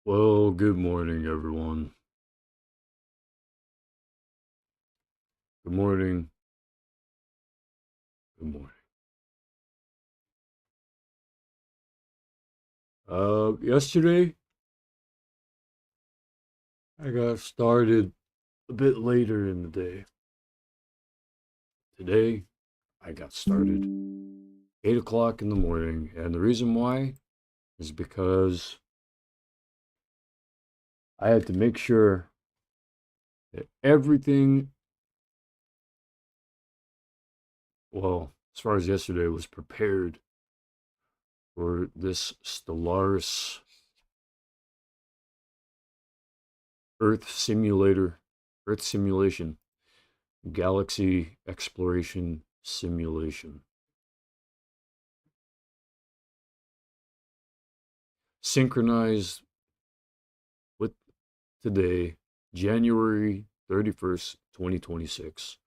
Well, good morning, everyone. Good morning. Good morning. Yesterday I got started a bit later in the day. Today I got started 8 o'clock in the morning, and the reason why is because I had to make sure that everything, well, as far as yesterday, was prepared for this Stellaris Earth simulator, Earth simulation, galaxy exploration simulation. Synchronized with today, January 31st, 2026,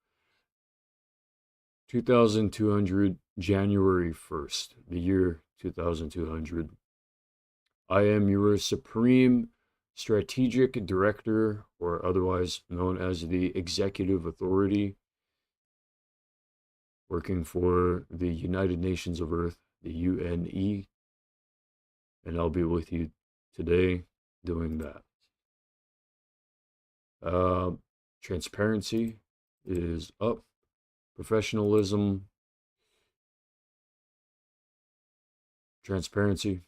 2200, January 1st, the year 2200. I am your Supreme Strategic Director, or otherwise known as the Executive Authority, working for the United Nations of Earth, the UNE, and I'll be with you today doing that. Uh, Transparency is up. Professionalism, transparency.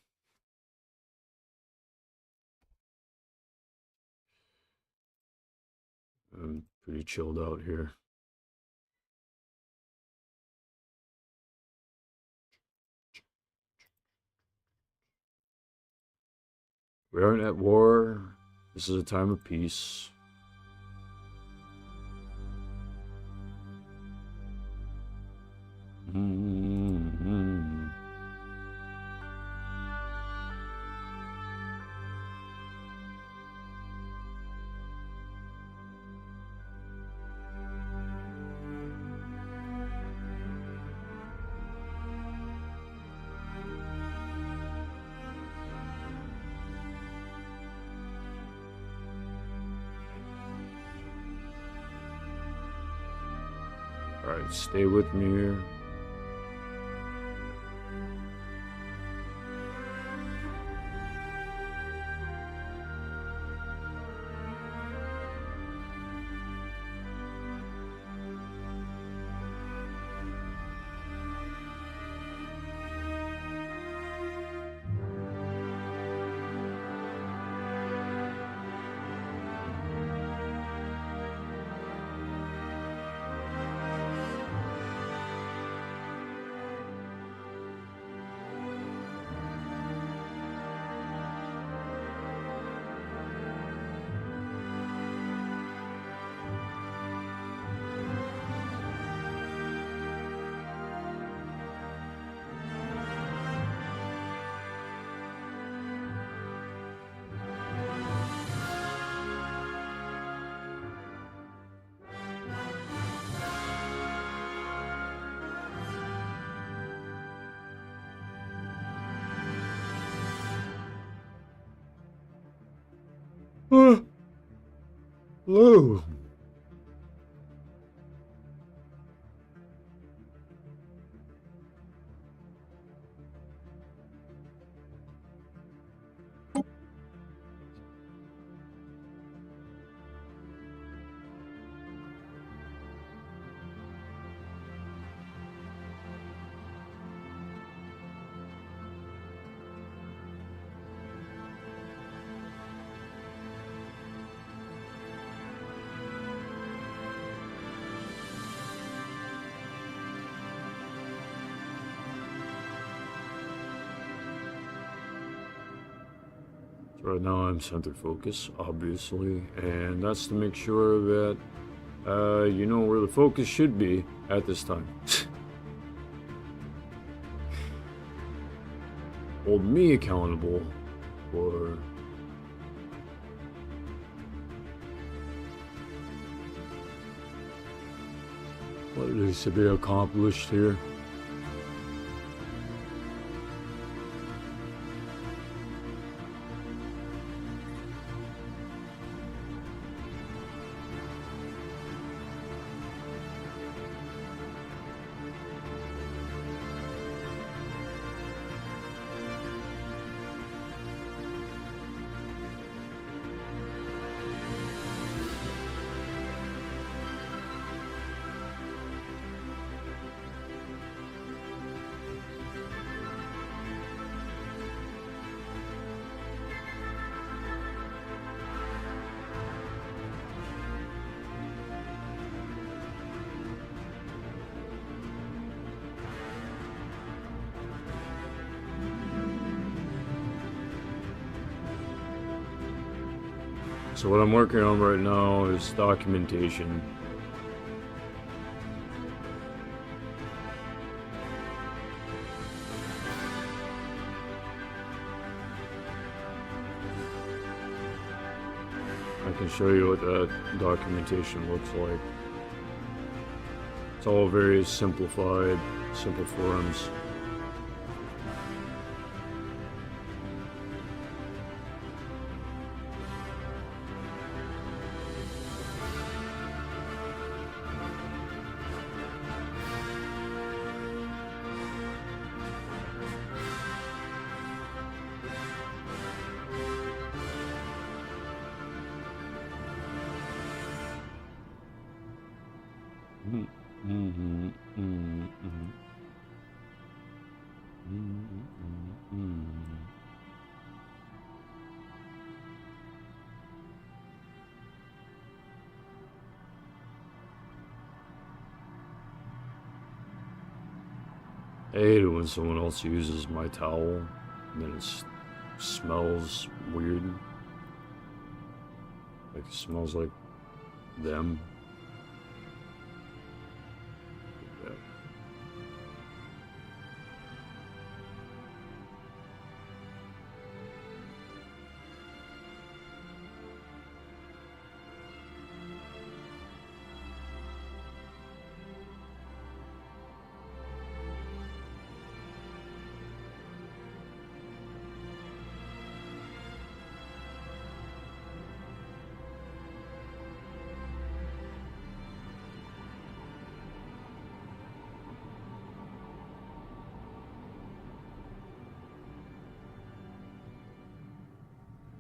I'm pretty chilled out here. We aren't at war. This is a time of peace. Mm-hmm. All right, stay with me here. Hello. So right now I'm center focus, obviously, and that's to make sure that you know where the focus should be at this time. Hold me accountable for what is to be accomplished here. So what I'm working on right now is documentation. I can show you what that documentation looks like. It's all very simplified, simple forms. I hate it when someone else uses my towel and then it smells weird. Like it smells like them. Yeah.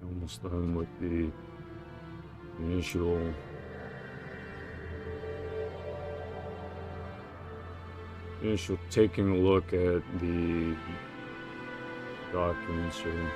Almost done with the initial taking a look at the documents here.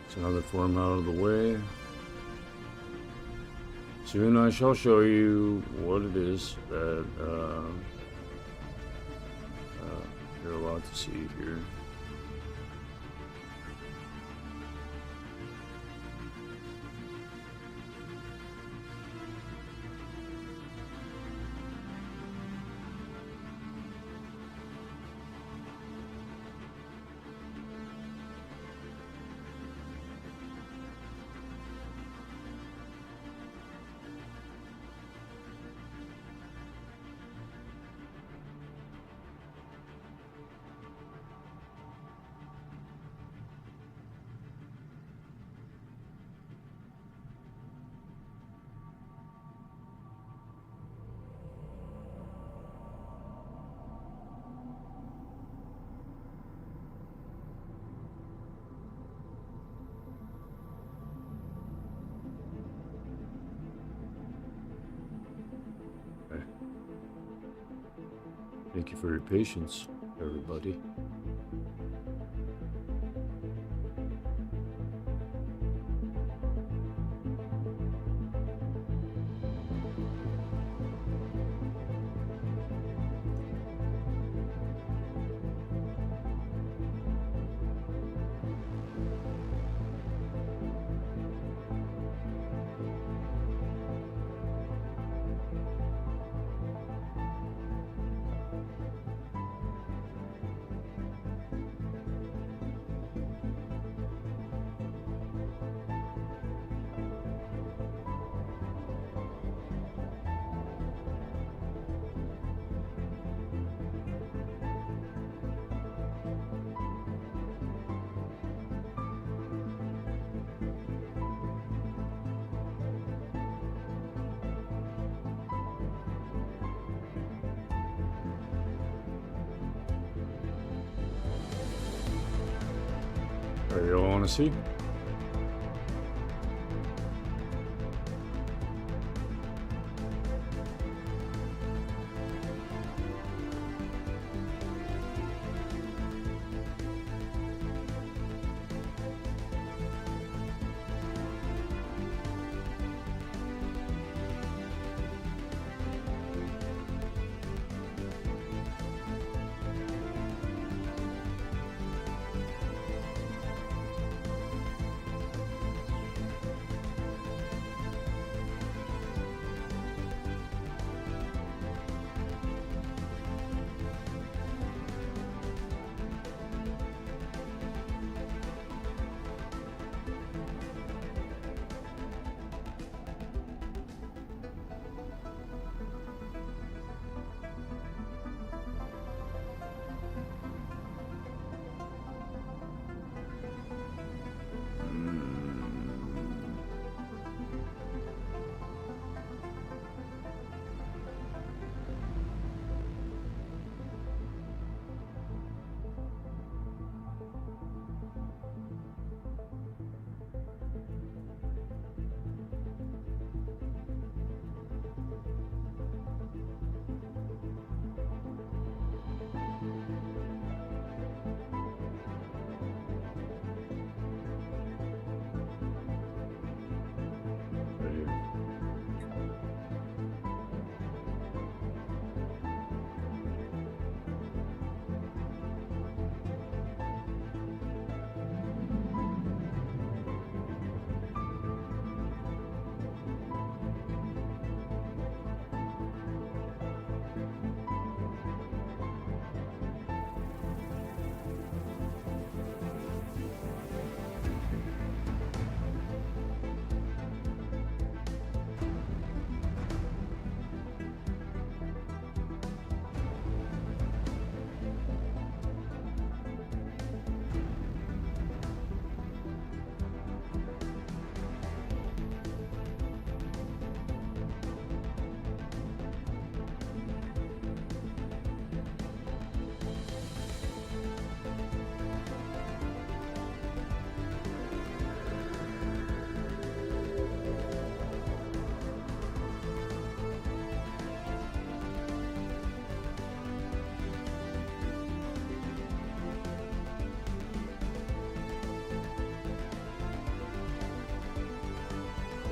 It's another form out of the way. Soon I shall show you what it is that You're allowed to see here. Okay. Thank you for your patience, everybody. All right, y'all want to see? Right here.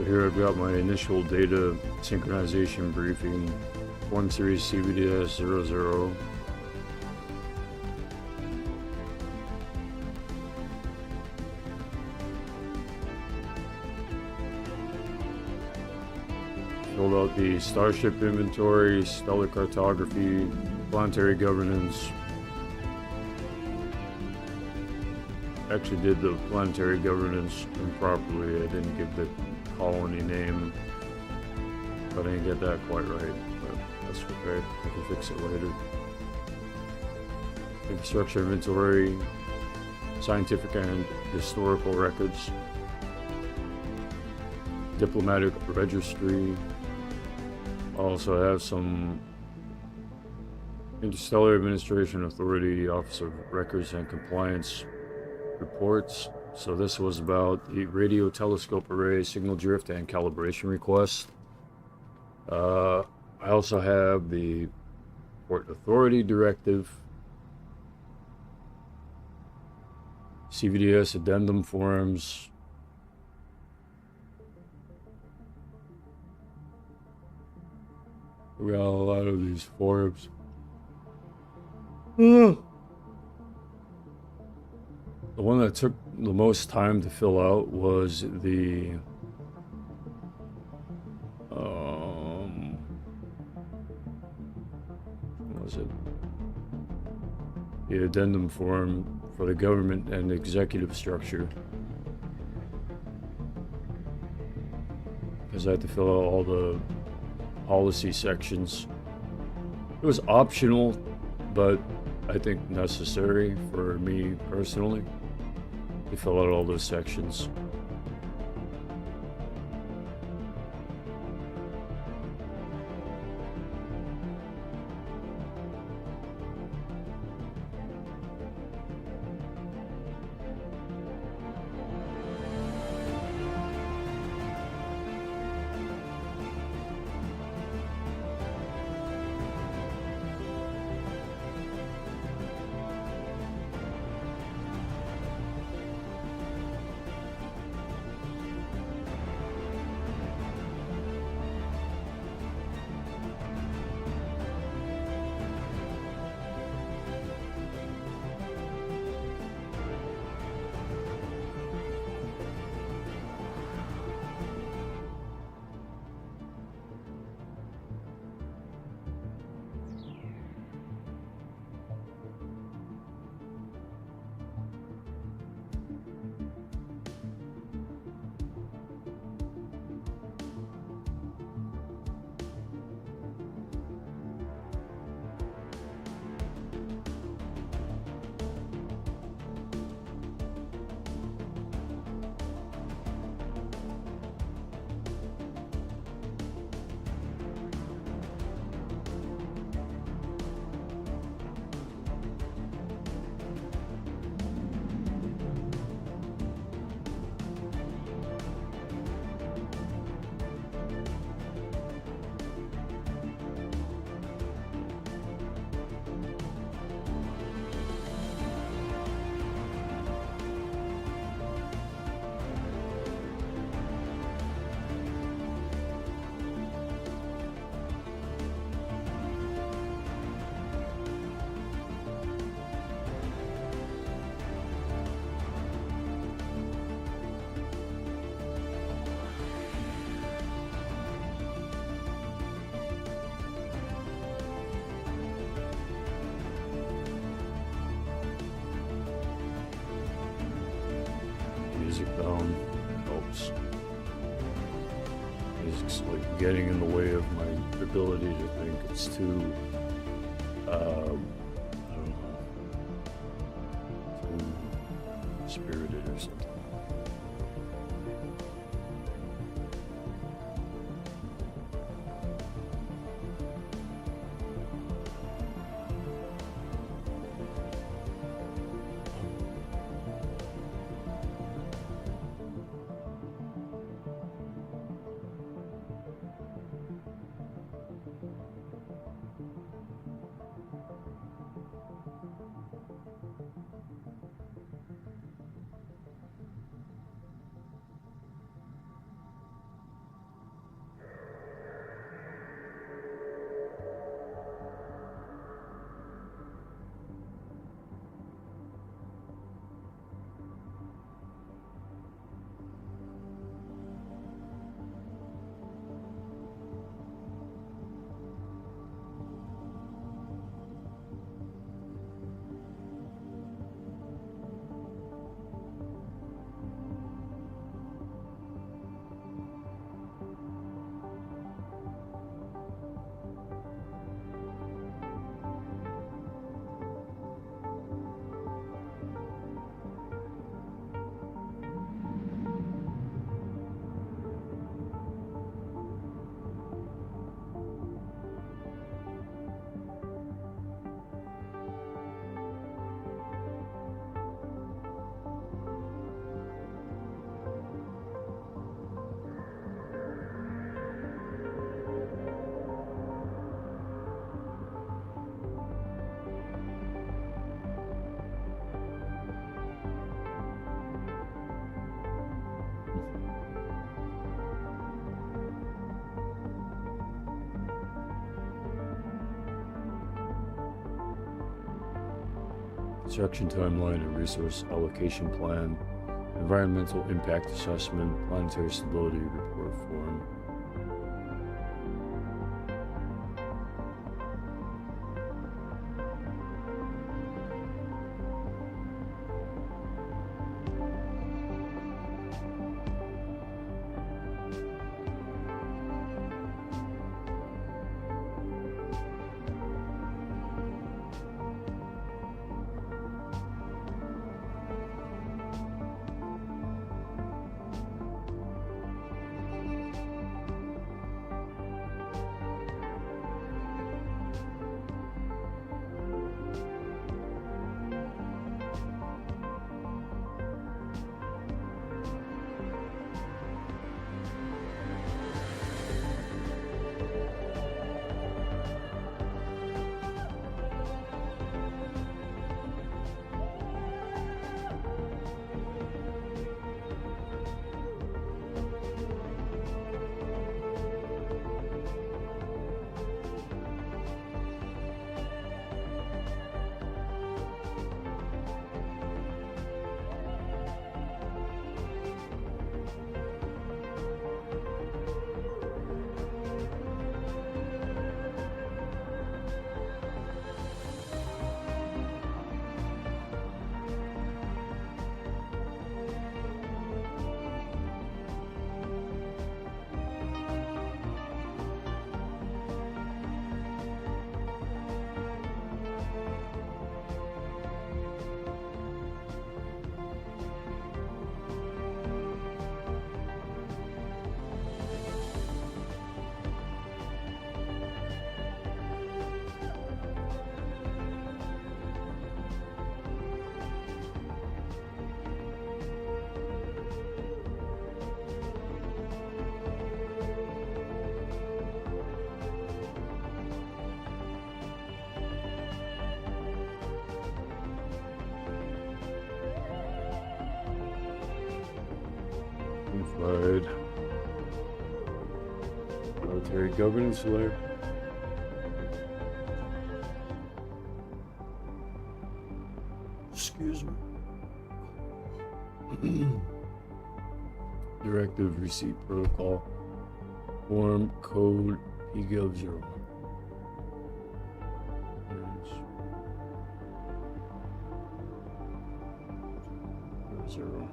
So here I've got my initial data synchronization briefing, 1 series CVDS 00. about the starship inventory, stellar cartography, planetary governance. Actually did the planetary governance improperly. I didn't give the colony name, but I didn't get that quite right. But that's okay. I can fix it later. Infrastructure inventory, scientific and historical records, diplomatic registry. I also have some Interstellar Administration Authority Office of Records and Compliance reports. So this was about the radio telescope array signal drift and calibration request. I also have the Port Authority Directive, CVDS addendum forms, we got a lot of these forms. The one that took the most time to fill out was the what was it? The addendum form for the government and executive structure. Because I had to fill out all the policy sections. It was optional, but I think necessary for me personally to fill out all those sections. Music down helps. Music's like getting in the way of my ability to think. It's too, I don't know, too spirited or something. construction timeline and resource allocation plan, environmental impact assessment, planetary stability report form. Unified military governance layer. Excuse me. Directive receipt protocol. Form code PGov01. Zero.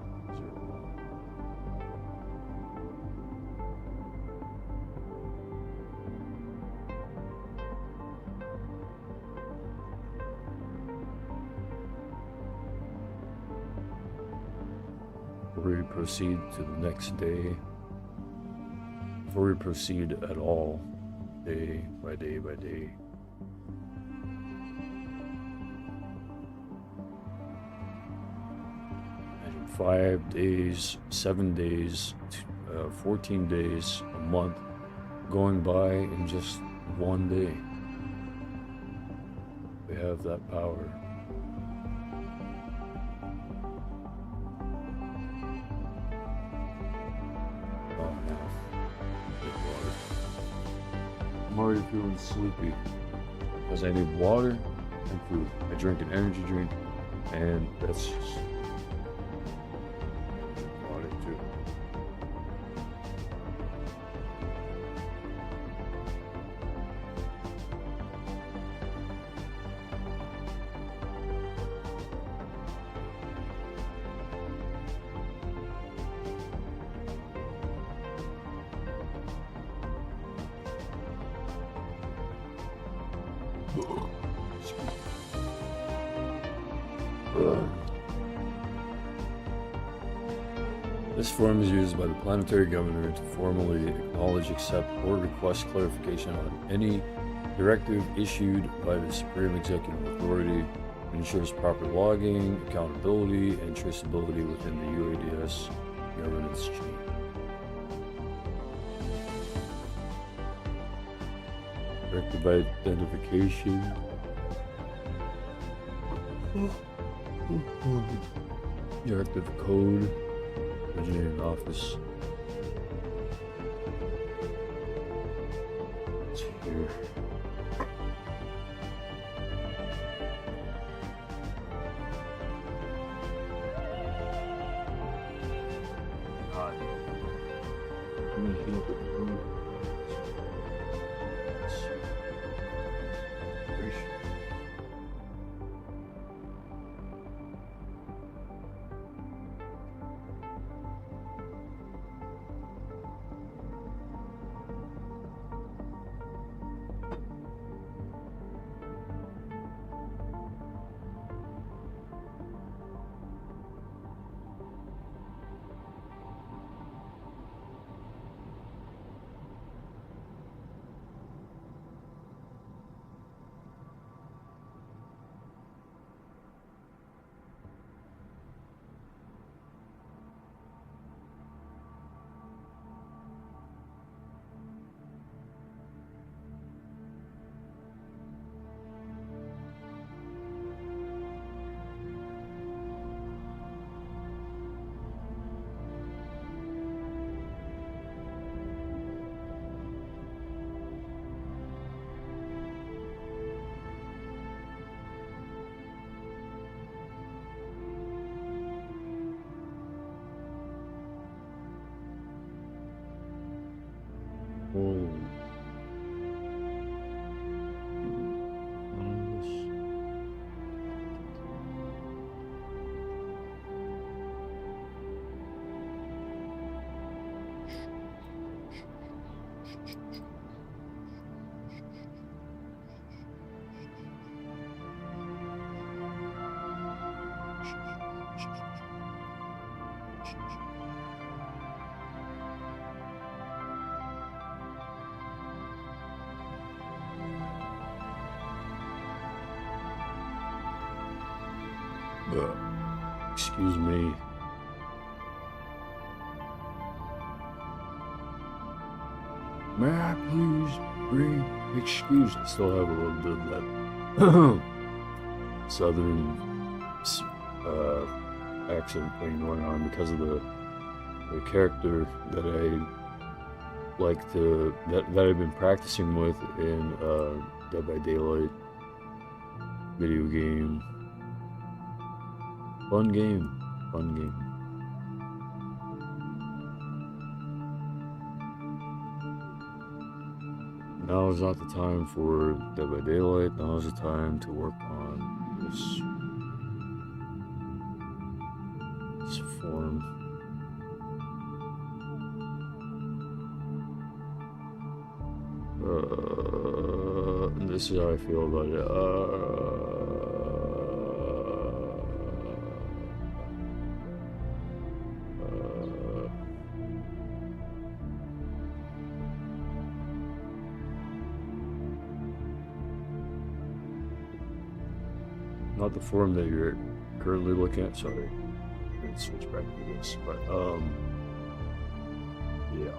Before we proceed to the next day, before we proceed at all, day by day by day, imagine 5 days, 7 days, 14 days, a month going by in just one day. We have that power. I'm already feeling sleepy because I need water and food. I drink an energy drink, and that's just water too. This form is used by the planetary governor to formally acknowledge, accept, or request clarification on any directive issued by the Supreme Executive Authority. It ensures proper logging, accountability, and traceability within the UADS governance chain. Directive identification. Directive code. Engineering office. It's here. Excuse me. May I please bring excuse? I still have a little bit of that southern accent thing going on because of the character that I like to that I've been practicing with in Dead by Daylight video game. Fun game. Fun game. Now is not the time for Dead by Daylight. Now is the time to work on this form. This is how I feel about it. Not the form that you're currently looking at. Sorry, let's switch back to this. But yeah,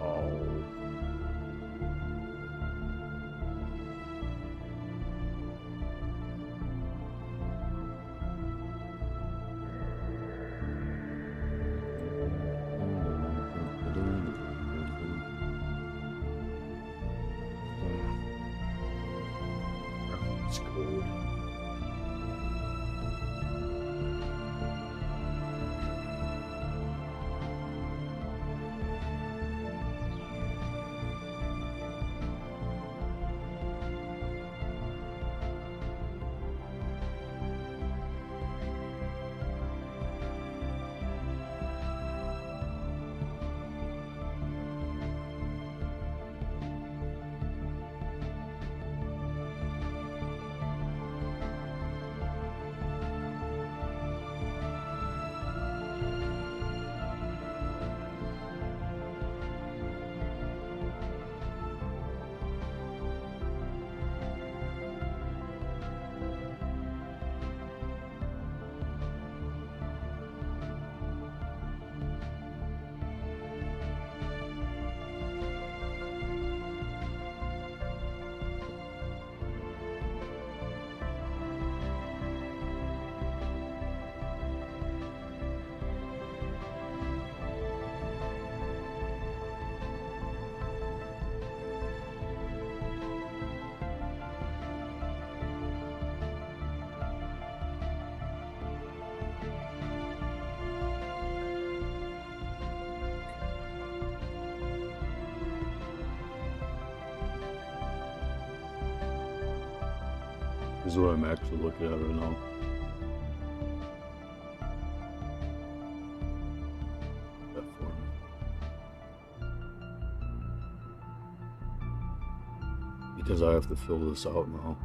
it's cold. This is what I'm actually looking at right now. That form. Because I have to fill this out now.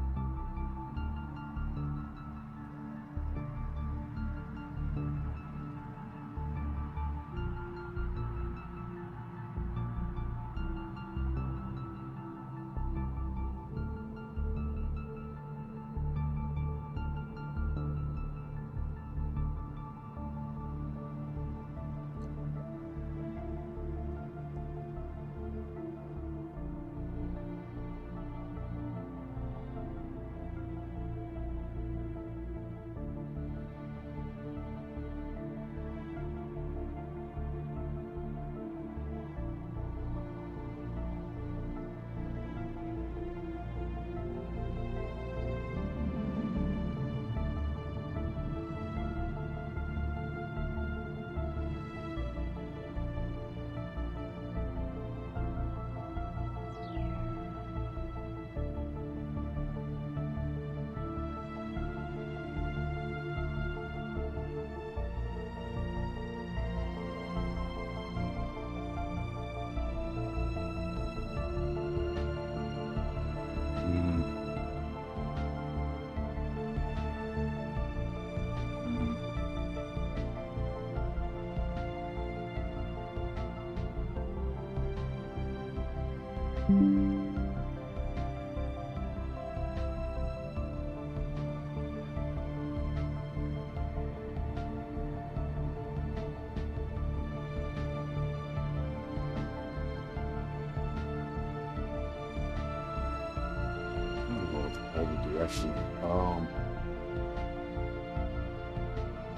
direction.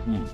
Hmm.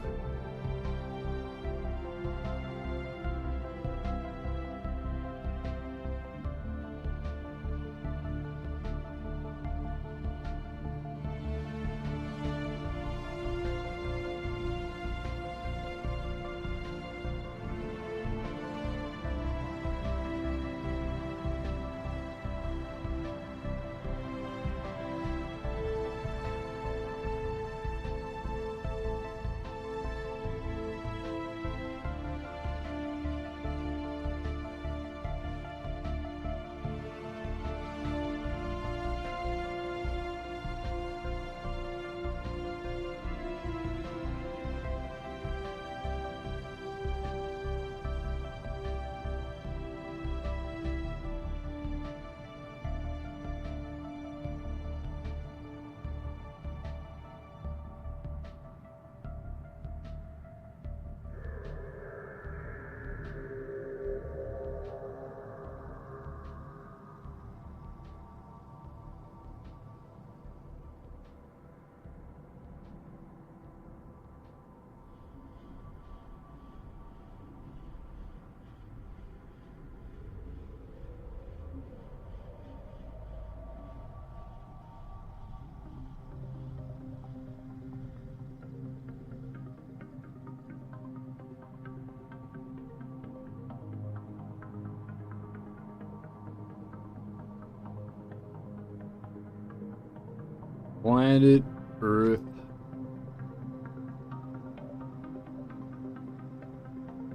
Planet Earth.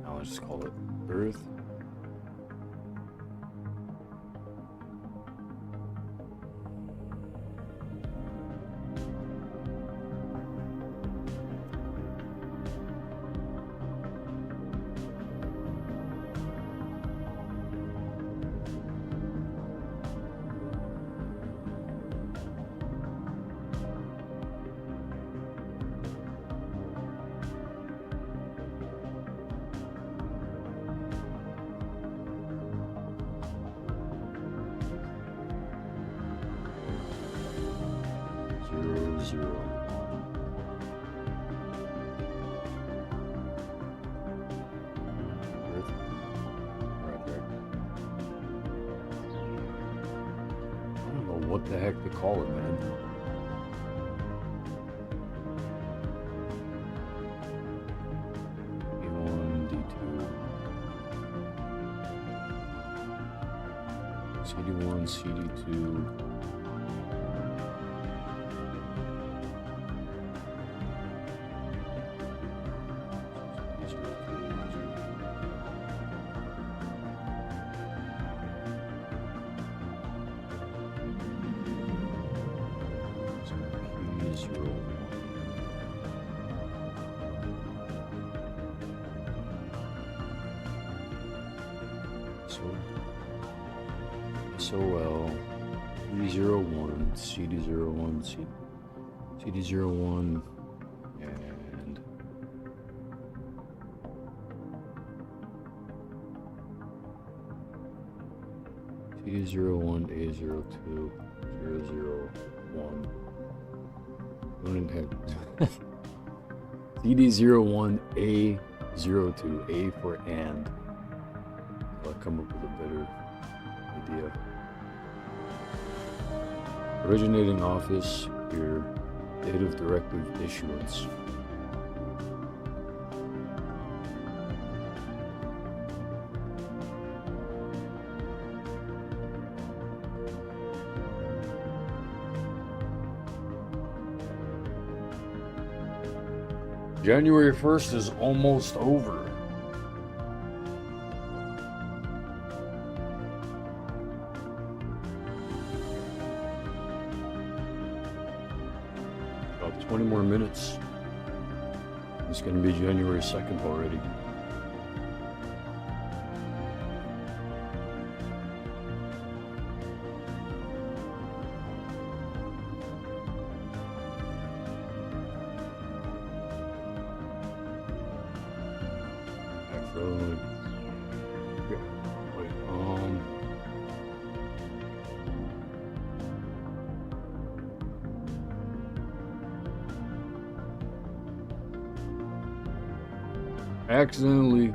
I'll just call it Earth. Zero. Earth. Right there. I don't know what the heck to call it, man. D1, D2. CD1, CD2. SOL, CD01, CD01, CD01, and CD01, A02, 001. Don't even have CD01, A02, A for and. I'll come up with a better idea. Originating office here, date of directive issuance. January 1st is almost over. About 20 more minutes. It's going to be January 2nd already. Wait, 1 Accidentally.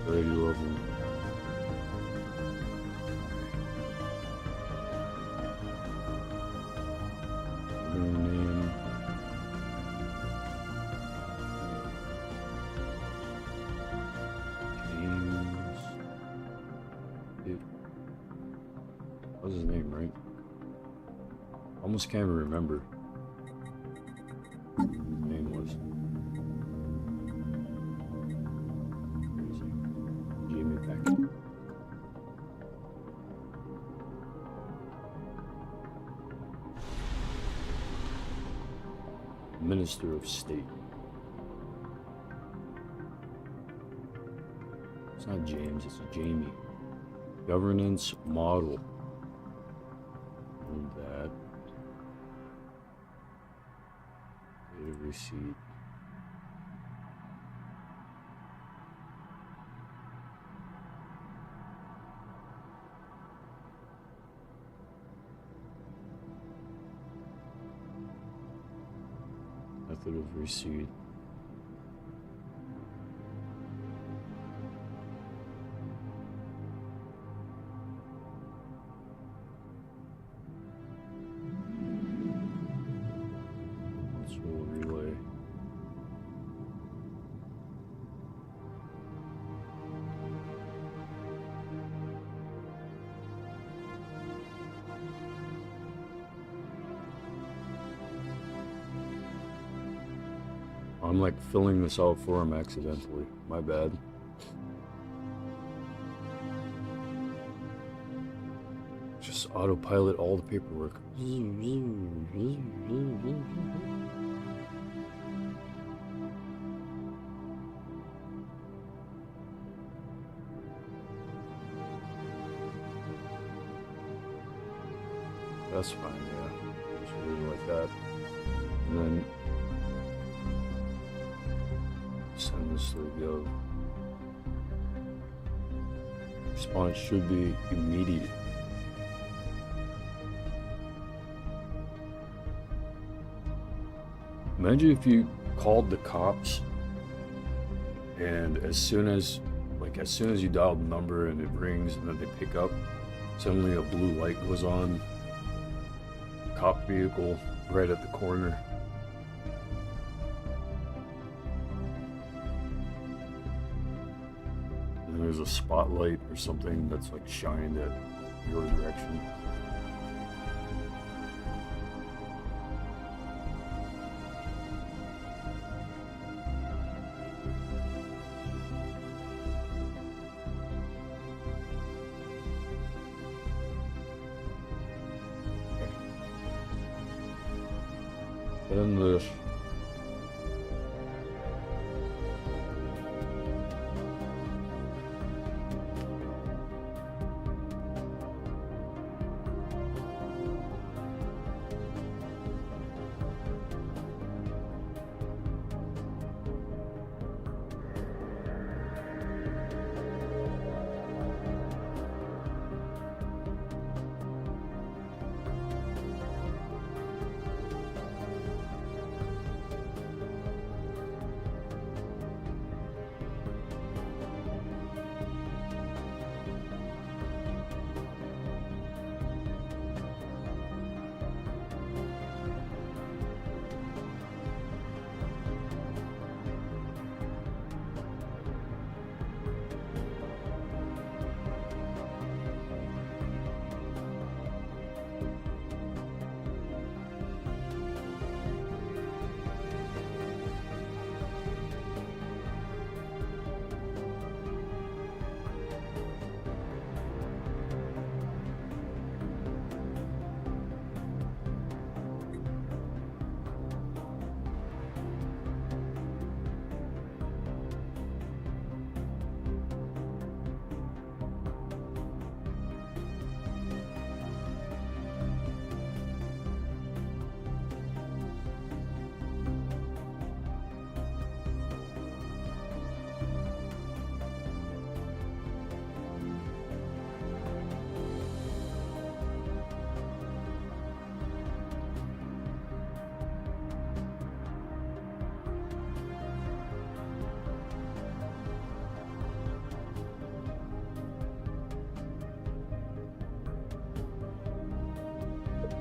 Ready level. New name. James. What's his name, right? Almost can't even remember. What his name was. Jamie Beckett. Minister of State. It's not James, it's Jamie. Governance model. And that. Date of receipt. Method of receipt. Virtual relay. I'm like filling this out for him accidentally. My bad. Just autopilot all the paperwork. That's fine, yeah. Just leave it like that. And then send this to the Gov. Response should be immediate. Imagine if you called the cops and as soon as you dial the number and it rings and then they pick up, suddenly a blue light goes on. Cop vehicle right at the corner. And there's a spotlight or something that's like shined at your direction. And this.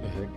The heck?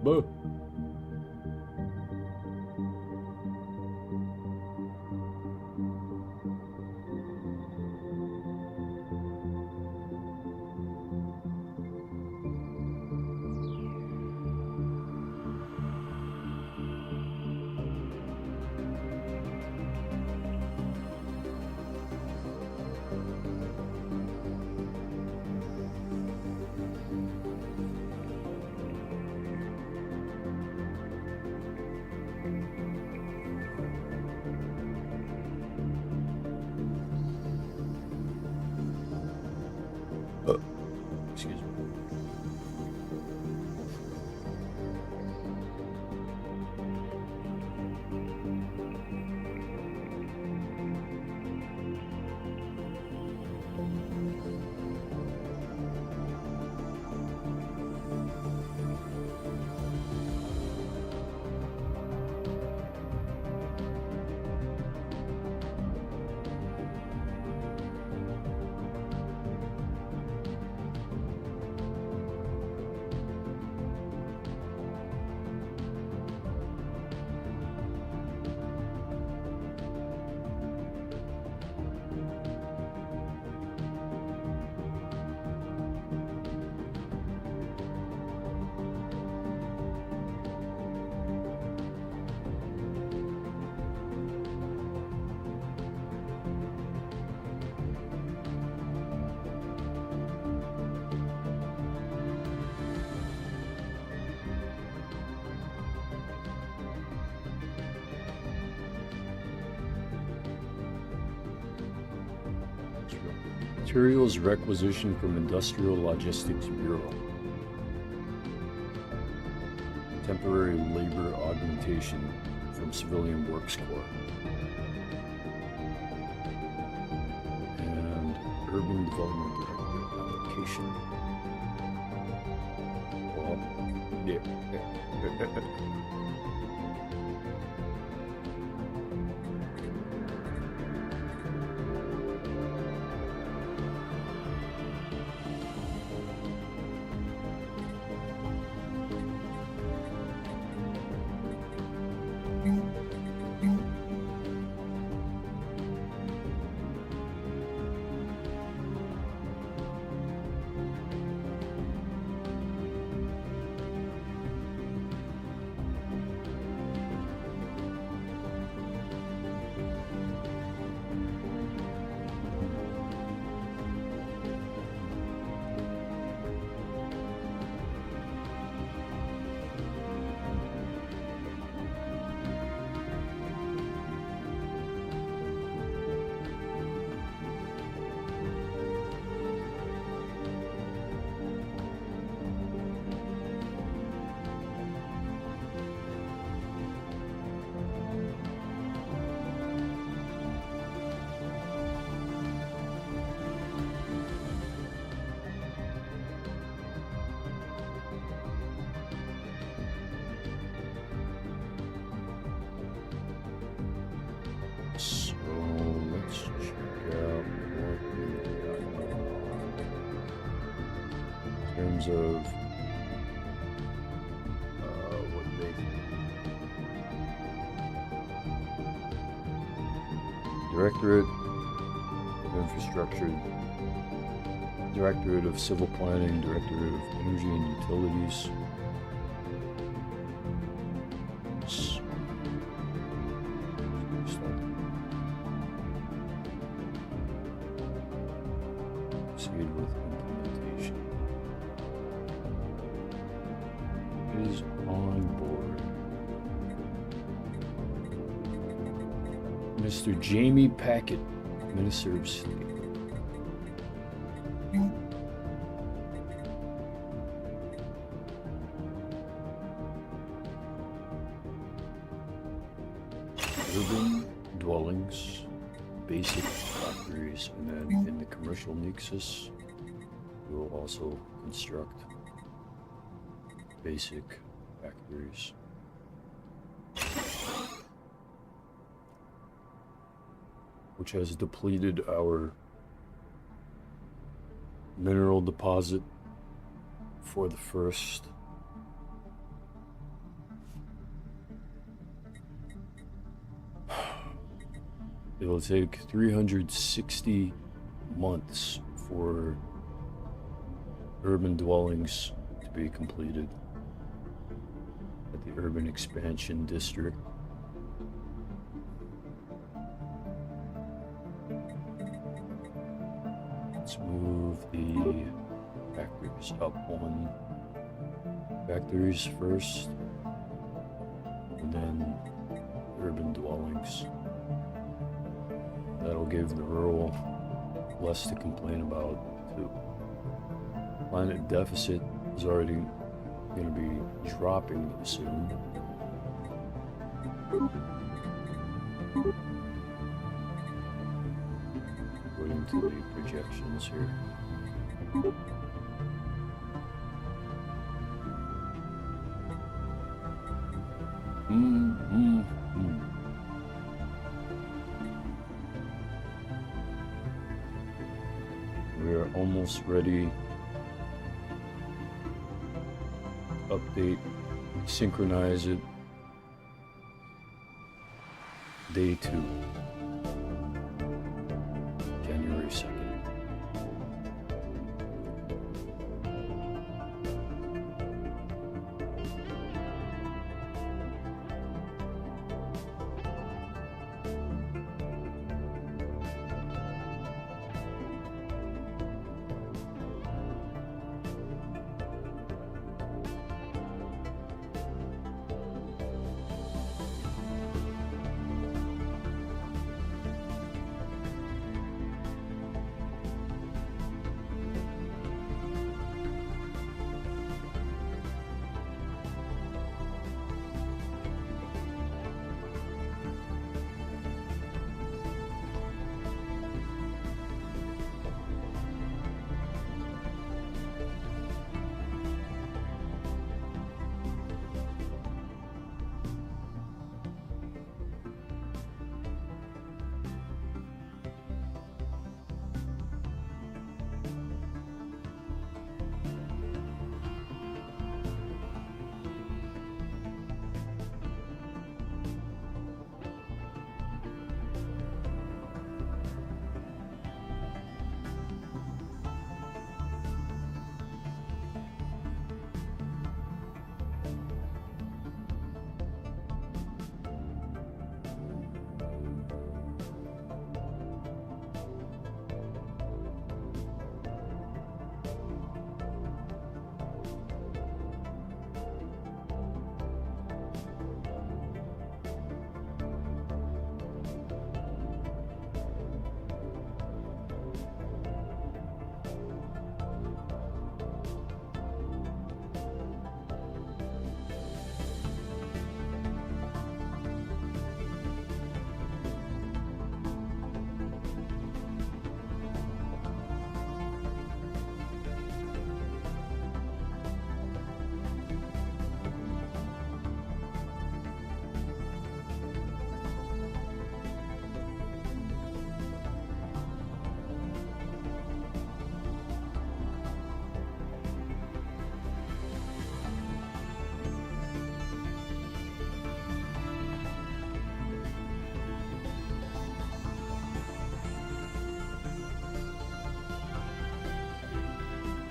Boo. Materials requisitioned from Industrial Logistics Bureau. Temporary labor augmentation from Civilian Works Corps. And Urban Development Director application. Well, yeah. So let's check out what we got in terms of what they Directorate of Infrastructure, Directorate of Civil Planning, Directorate of Energy and Utilities. Proceed with implementation. Is on board. Mr. Jamie Packett, Minister of State. Urban dwellings, basic factories, and then in the commercial nexus, we will also construct basic factories. Which has depleted our mineral deposit for the first. It will take 360 months for urban dwellings to be completed at the Urban Expansion District. Let's move the factories up one. Factories first, and then urban dwellings. That'll give the rural less to complain about too. Planet deficit is already going to be dropping soon. According to the projections here. We are almost ready. Update, synchronize it. Day 2, January 2nd.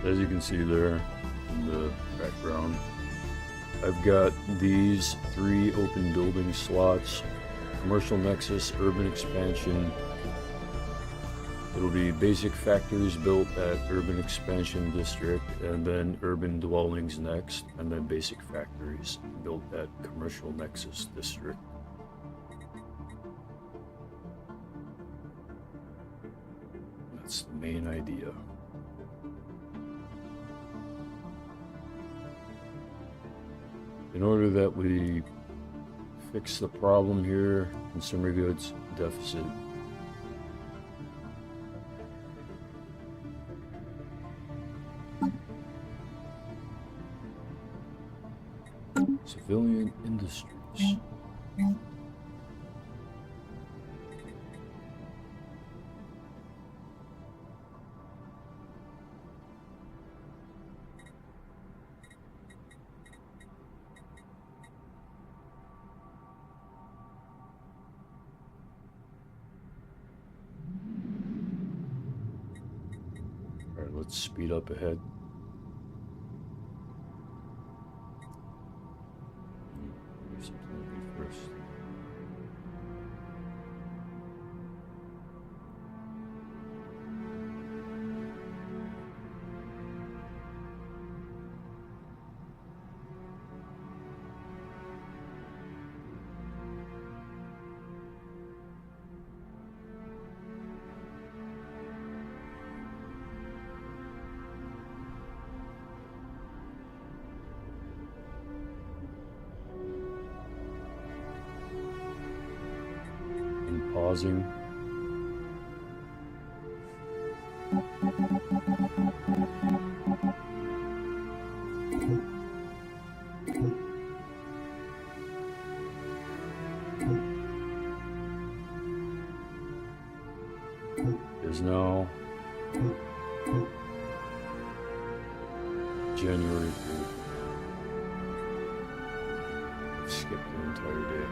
As you can see there in the background, I've got these 3 open building slots: commercial nexus, urban expansion. It'll be basic factories built at urban expansion district, and then urban dwellings next, and then basic factories built at commercial nexus district. That's the main idea. In order that we fix the problem here, consumer goods deficit, civilian industries. All right, let's speed up ahead. First. Pausing. Is now January 3rd. Skip the entire day.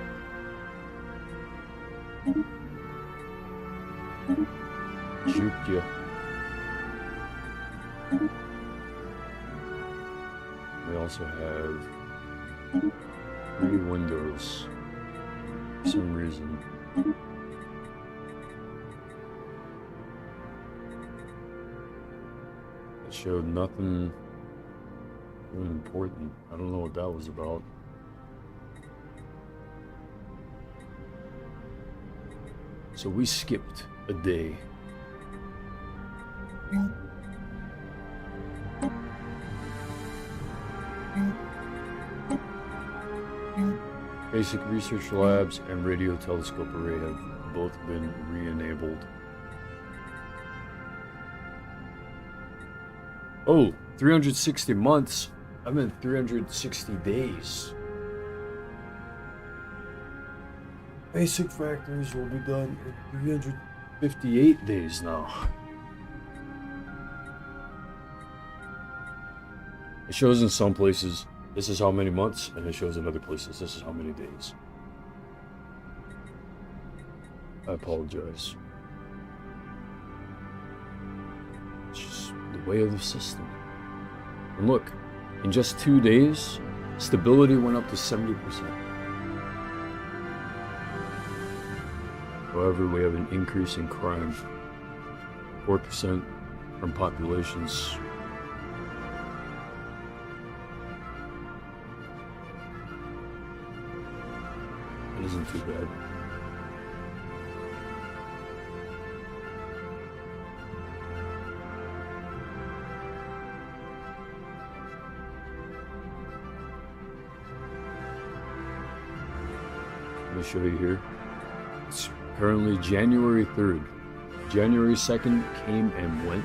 Juked ya. We also have 3 windows for some reason. It showed nothing really important. I don't know what that was about. So we skipped a day. Basic research labs and radio telescope array have both been re-enabled. Oh, 360 months. I meant 360 days. Basic factories will be done in 358 days now. It shows in some places this is how many months, and it shows in other places this is how many days. I apologize. It's just the way of the system. And look, in just 2 days, stability went up to 70%. However, we have an increase in crime. 4% from populations. It isn't too bad. Let me show you here. It's currently January 3rd. January 2nd came and went.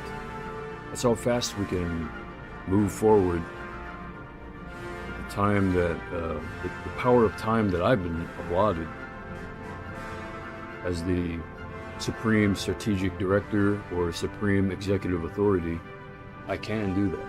That's how fast we can move forward. The time that, the power of time that I've been allotted as the Supreme Strategic Director or Supreme Executive Authority, I can do that.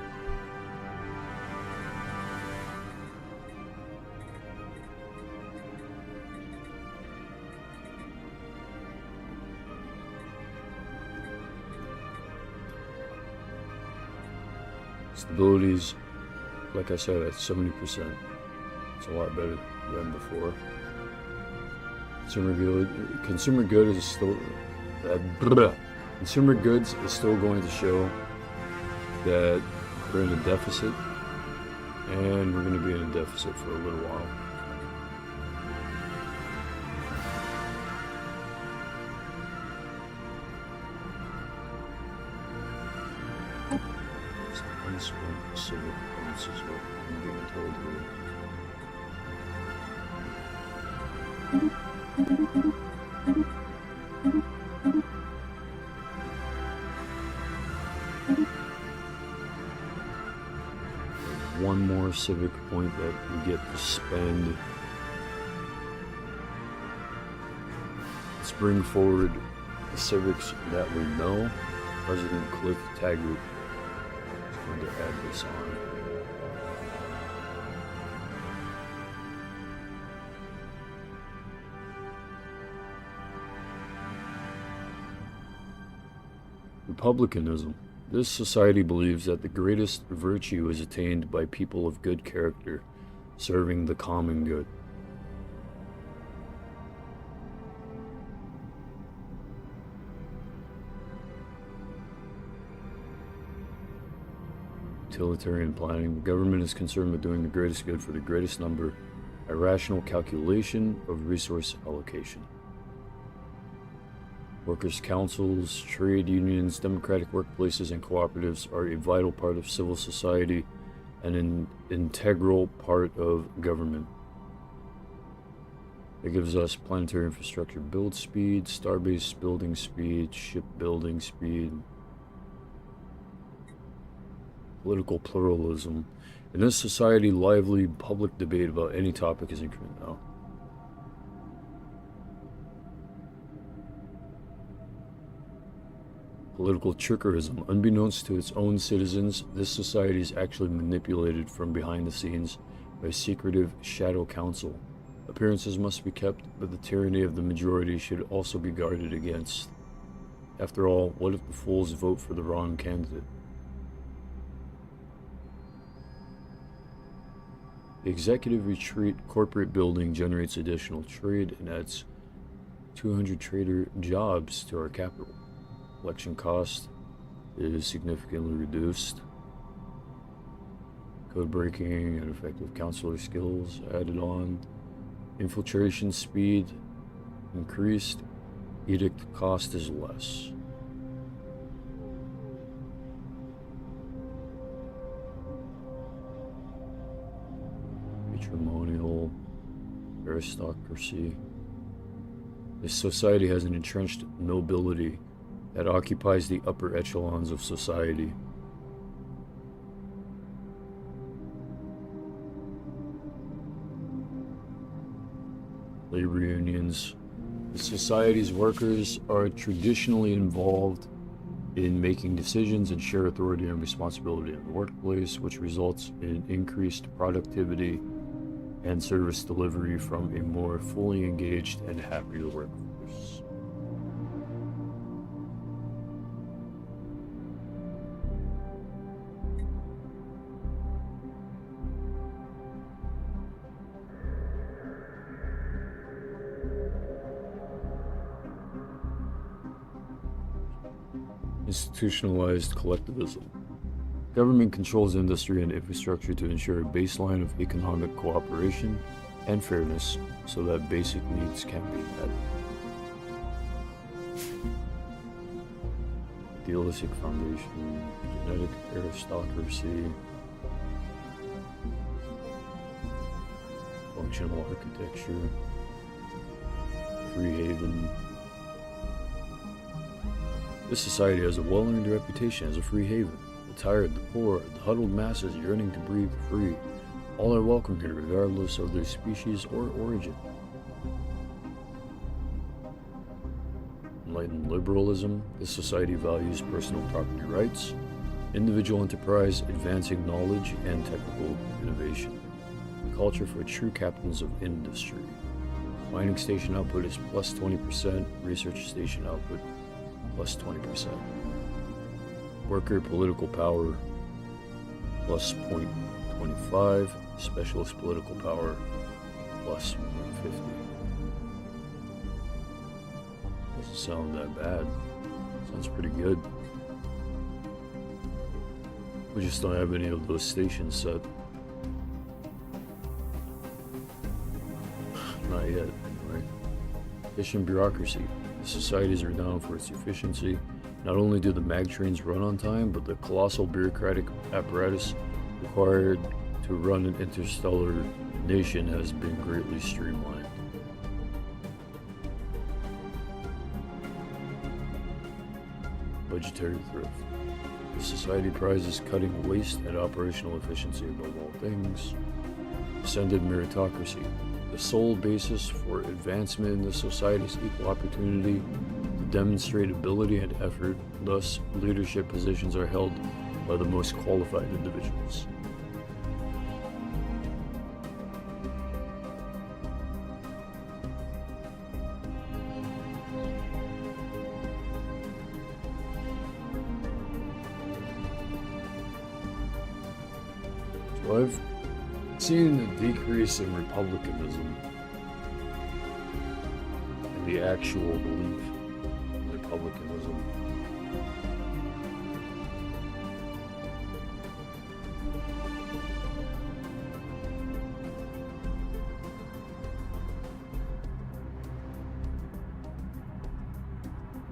Stability's, like I said, at 70%. It's a lot better than before. Consumer goods is still going to show that we're in a deficit, and we're going to be in a deficit for a little while. Unspent civic points is what I'm being told here. One more civic point that we get to spend. Let's bring forward the civics that we know. President Cliff Taggart is going to add this on. Republicanism. This society believes that the greatest virtue is attained by people of good character, serving the common good. Utilitarian planning. The government is concerned with doing the greatest good for the greatest number, a rational calculation of resource allocation. Workers' councils, trade unions, democratic workplaces, and cooperatives are a vital part of civil society and an integral part of government. It gives us planetary infrastructure build speed, star-based building speed, shipbuilding speed, political pluralism. In this society, lively public debate about any topic is encouraged now. Political trickerism. Unbeknownst to its own citizens, this society is actually manipulated from behind the scenes by a secretive shadow council. Appearances must be kept, but the tyranny of the majority should also be guarded against. After all, what if the fools vote for the wrong candidate? The Executive Retreat corporate building generates additional trade and adds 200 trader jobs to our capital. Election cost is significantly reduced. Code breaking and effective counselor skills added on. Infiltration speed increased. Edict cost is less. Patrimonial aristocracy. This society has an entrenched nobility that occupies the upper echelons of society. Labor unions. The society's workers are traditionally involved in making decisions and share authority and responsibility in the workplace, which results in increased productivity and service delivery from a more fully engaged and happier workforce. Institutionalized collectivism. Government controls industry and infrastructure to ensure a baseline of economic cooperation and fairness so that basic needs can be met. Idealistic foundation, genetic aristocracy, functional architecture, free haven. This society has a well-earned reputation as a free haven. The tired, the poor, the huddled masses yearning to breathe free. All are welcome here regardless of their species or origin. Enlightened liberalism. This society values personal property rights, individual enterprise, advancing knowledge, and technical innovation. A culture for true captains of industry. Mining station output is plus 20%, research station output plus 20%. Worker political power. plus 0.25, specialist political power plus 150. Doesn't sound that bad. Sounds pretty good. We just don't have any of those stations set. Not yet, anyway. Efficient bureaucracy. The societies are renowned for its efficiency. Not only do the mag trains run on time, but the colossal bureaucratic apparatus required to run an interstellar nation has been greatly streamlined. Budgetary thrift. The society prizes cutting waste and operational efficiency above all things. Ascended meritocracy. The sole basis for advancement in the society is equal opportunity to demonstrate ability and effort. Thus, leadership positions are held by the most qualified individuals. So I've seen a decrease in republicanism and the actual belief in republicanism.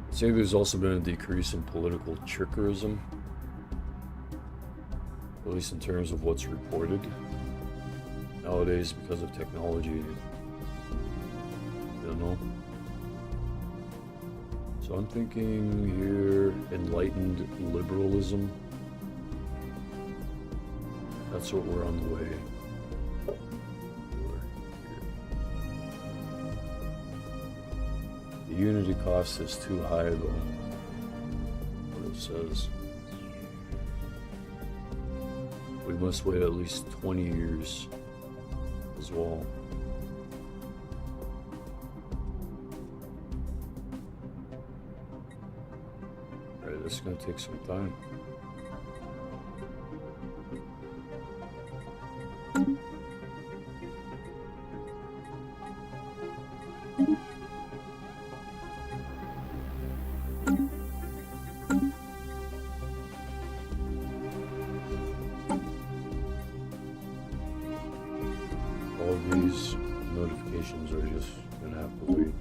I'd say there's also been a decrease in political trickerism, at least in terms of what's reported. Nowadays, because of technology, I don't know. So I'm thinking here, enlightened liberalism. That's what we're on the way. The unity cost is too high, though. What it says. We must wait at least 20 years as well. Alright, this is going to take some time. All these notifications are just gonna have to wait.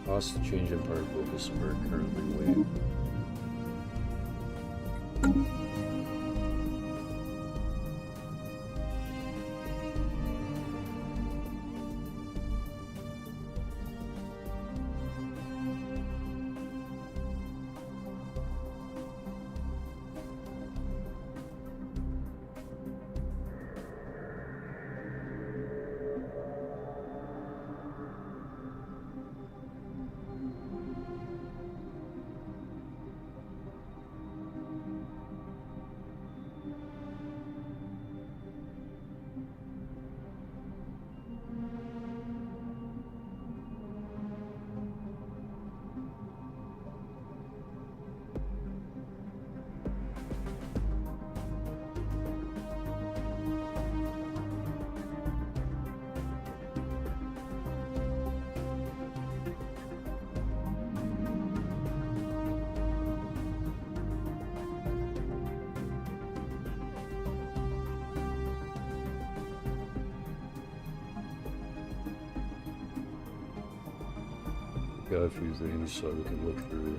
Cost to change Empire focus are currently waived. Got a few things so we can look through.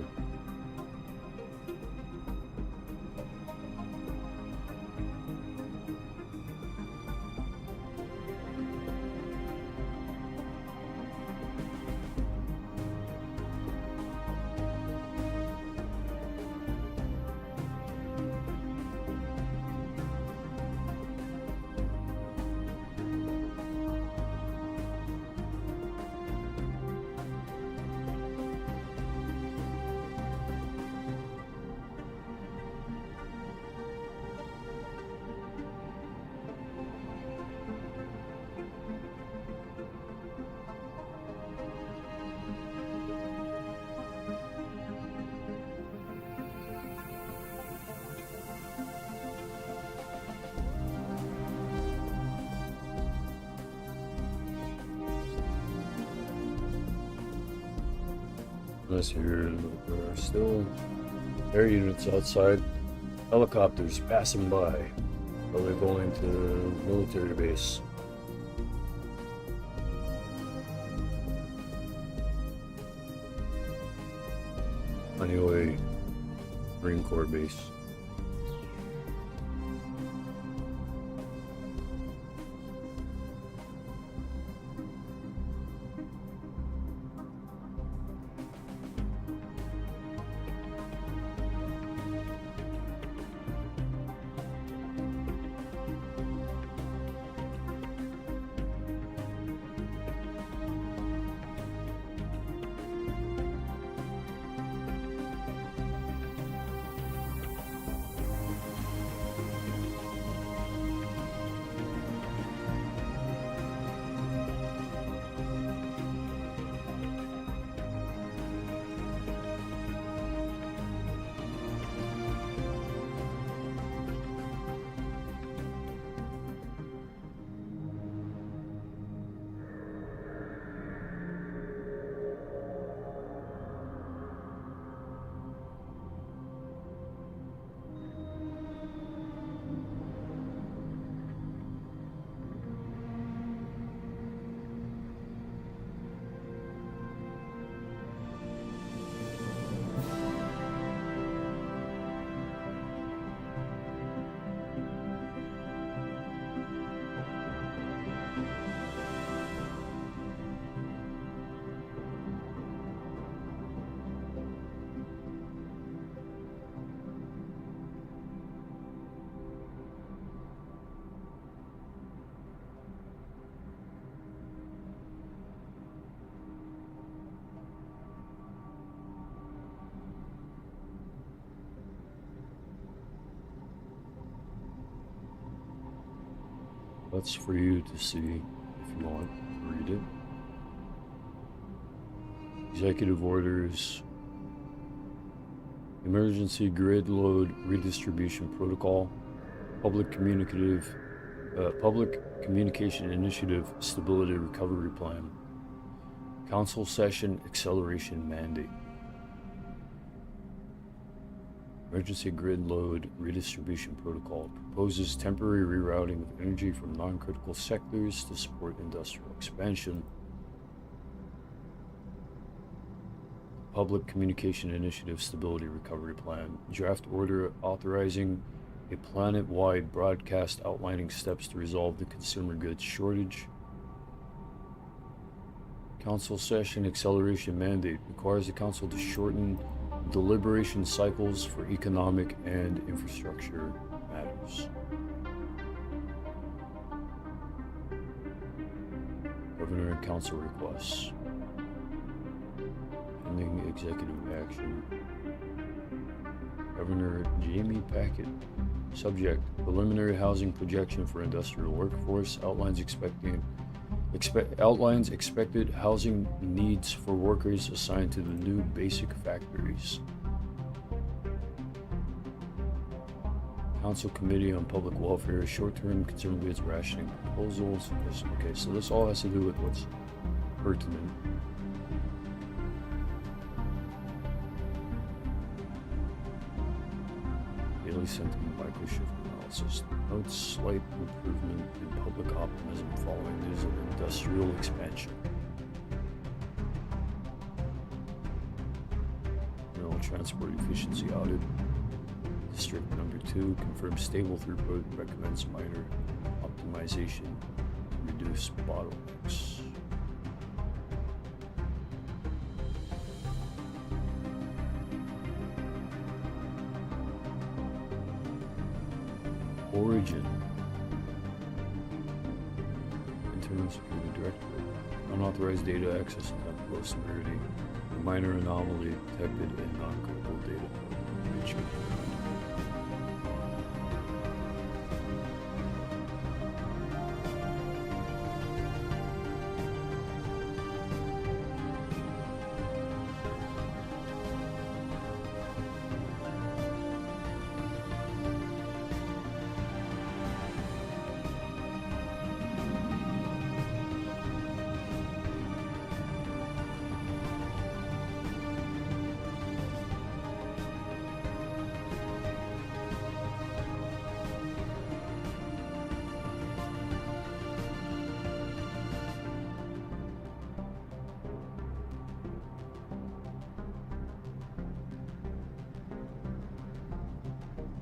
nice here. There are still air units outside. Helicopters passing by. Probably going to military base. Anyway, Marine Corps base. That's for you to see if you want to read it. Executive orders, emergency grid load redistribution protocol, public communication initiative stability recovery plan, council session acceleration mandate. Emergency grid load redistribution protocol proposes temporary rerouting of energy from non-critical sectors to support industrial expansion. Public Communication Initiative Stability Recovery Plan. Draft order authorizing a planet-wide broadcast outlining steps to resolve the consumer goods shortage. Council session acceleration mandate requires the council to shorten deliberation cycles for economic and infrastructure matters. Governor and council requests. Pending executive action. Governor Jamie Packett. Subject: preliminary housing projection for industrial workforce outlines expected housing needs for workers assigned to the new basic factories. Council Committee on Public Welfare, short-term consumer goods rationing proposals. Okay, so this all has to do with what's pertinent. Daily sentiment microshift analysis notes slight improvement in public optimism following news of industrial expansion. Rail transport efficiency audit. District number 2 confirms stable throughput, recommends minor optimization to reduce bottlenecks. Origin. Internal Security Director. Unauthorized data access at low severity. A minor anomaly detected in non-critical data.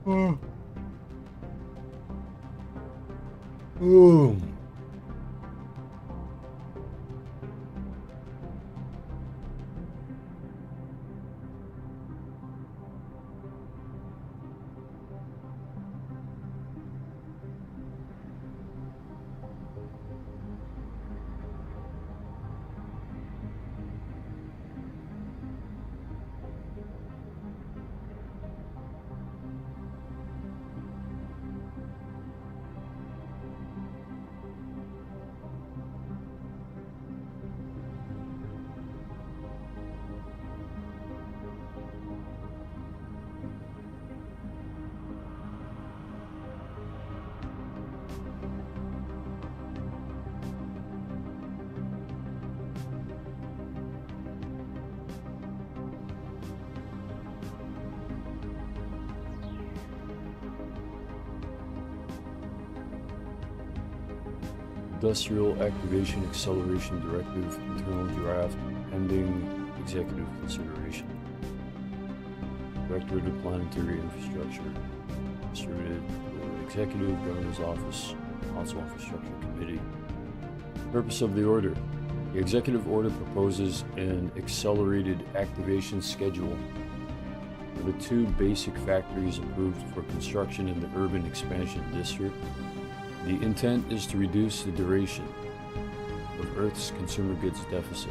Oh. Oh. Industrial Activation Acceleration Directive, internal draft, pending executive consideration. Directorate of Planetary Infrastructure, distributed to the Executive Governor's Office, Council Infrastructure Committee. Purpose of the order. The executive order proposes an accelerated activation schedule for the two basic factories approved for construction in the urban expansion district. The intent is to reduce the duration of Earth's consumer goods deficit.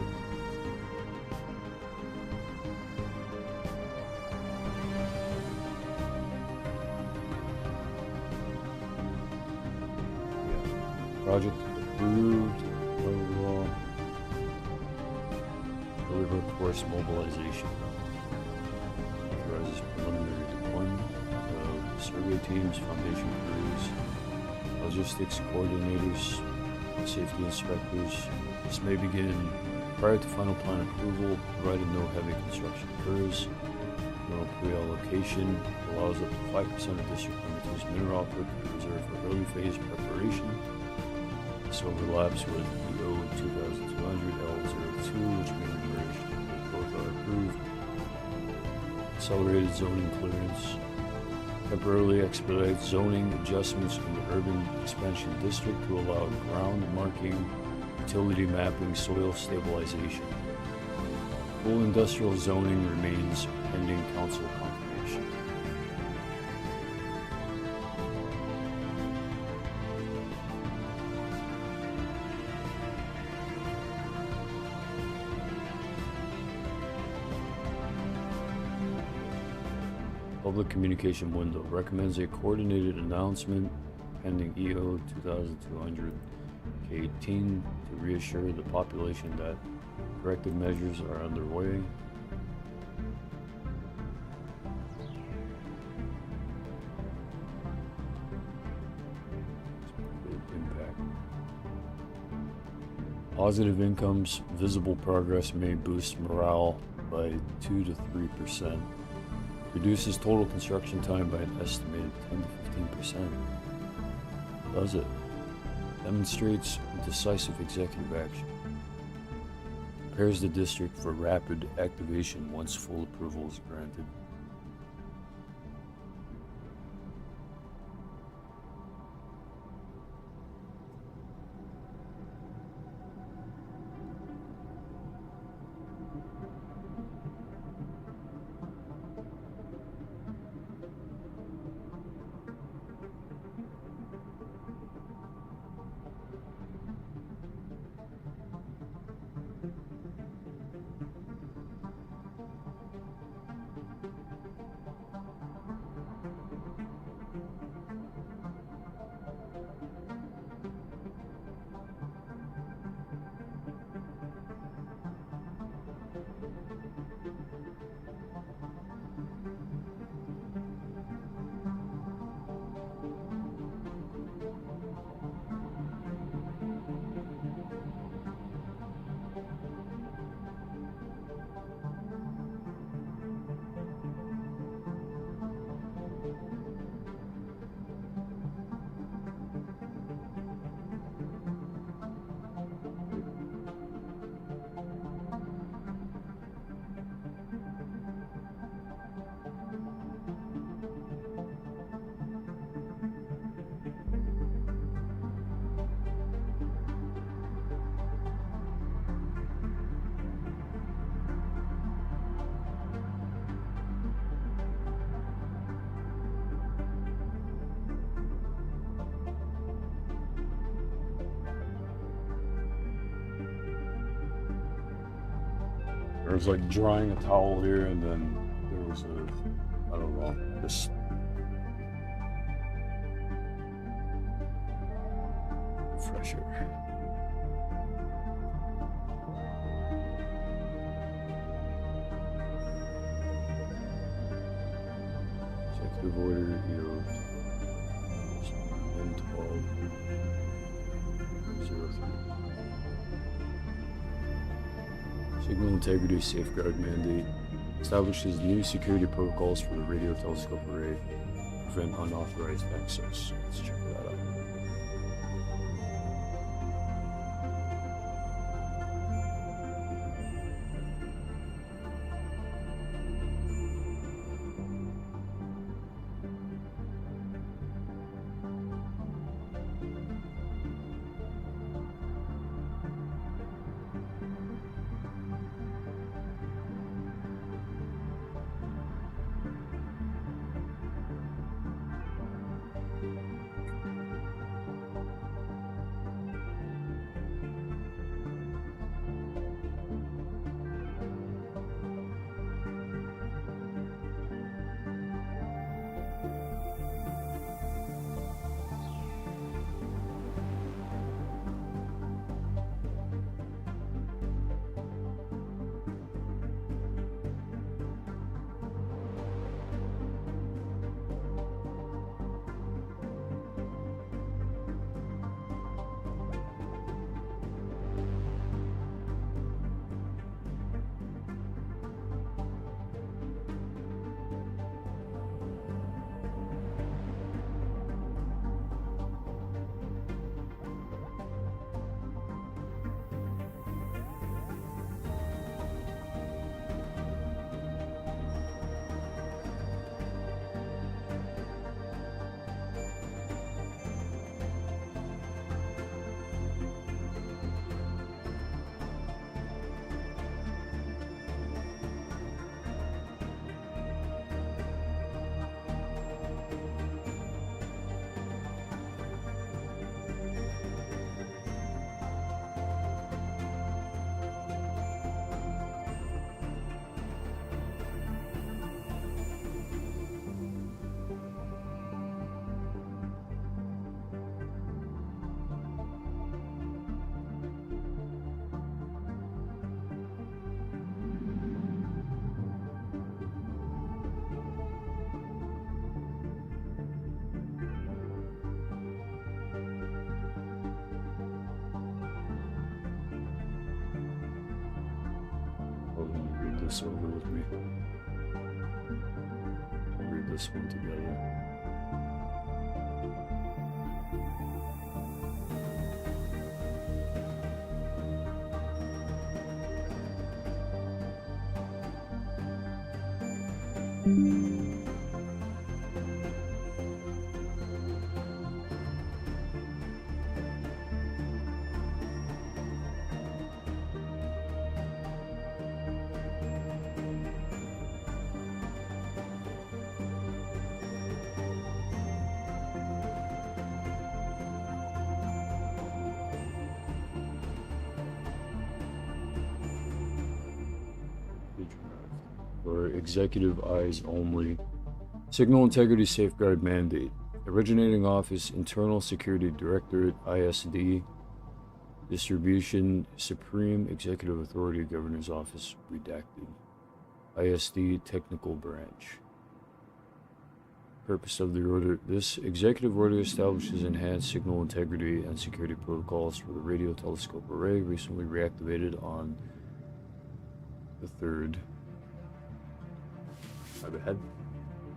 Project approved. Overall. Deliver course mobilization. Authorizes preliminary deployment of survey teams, foundation crews, logistics coordinators, safety inspectors. This may begin prior to final plan approval, provided no heavy construction occurs. No pre-allocation allows up to 5% of district limiters mineral output to be reserved for early phase preparation. This overlaps with EO 2200 L02, which may emerge if both are approved. Accelerated zoning clearance. Temporarily expedite zoning adjustments in the urban expansion district to allow ground marking, utility mapping, soil stabilization. Full industrial zoning remains pending council confirmation. Public communication window recommends a coordinated announcement pending EO 2200 K18 to reassure the population that corrective measures are underway. Impact. Positive incomes, visible progress may boost morale by 2 to 3%. Reduces total construction time by an estimated 10 to 15%. Does it? Demonstrates decisive executive action. Prepares the district for rapid activation once full approval is granted. There was like drying a towel here, and then there was I don't know, this fresh air. Executive order, Signal integrity safeguard mandate establishes new security protocols for the radio telescope array to prevent unauthorized access. Let's check that out. Read this over with me. We'll read this one together. For executive eyes only. Signal integrity safeguard mandate. Originating office, Internal Security Directorate, ISD. Distribution, Supreme Executive Authority, Governor's Office, redacted. ISD Technical Branch. Purpose of the order. This executive order establishes enhanced signal integrity and security protocols for the radio telescope array, recently reactivated on the 3rd.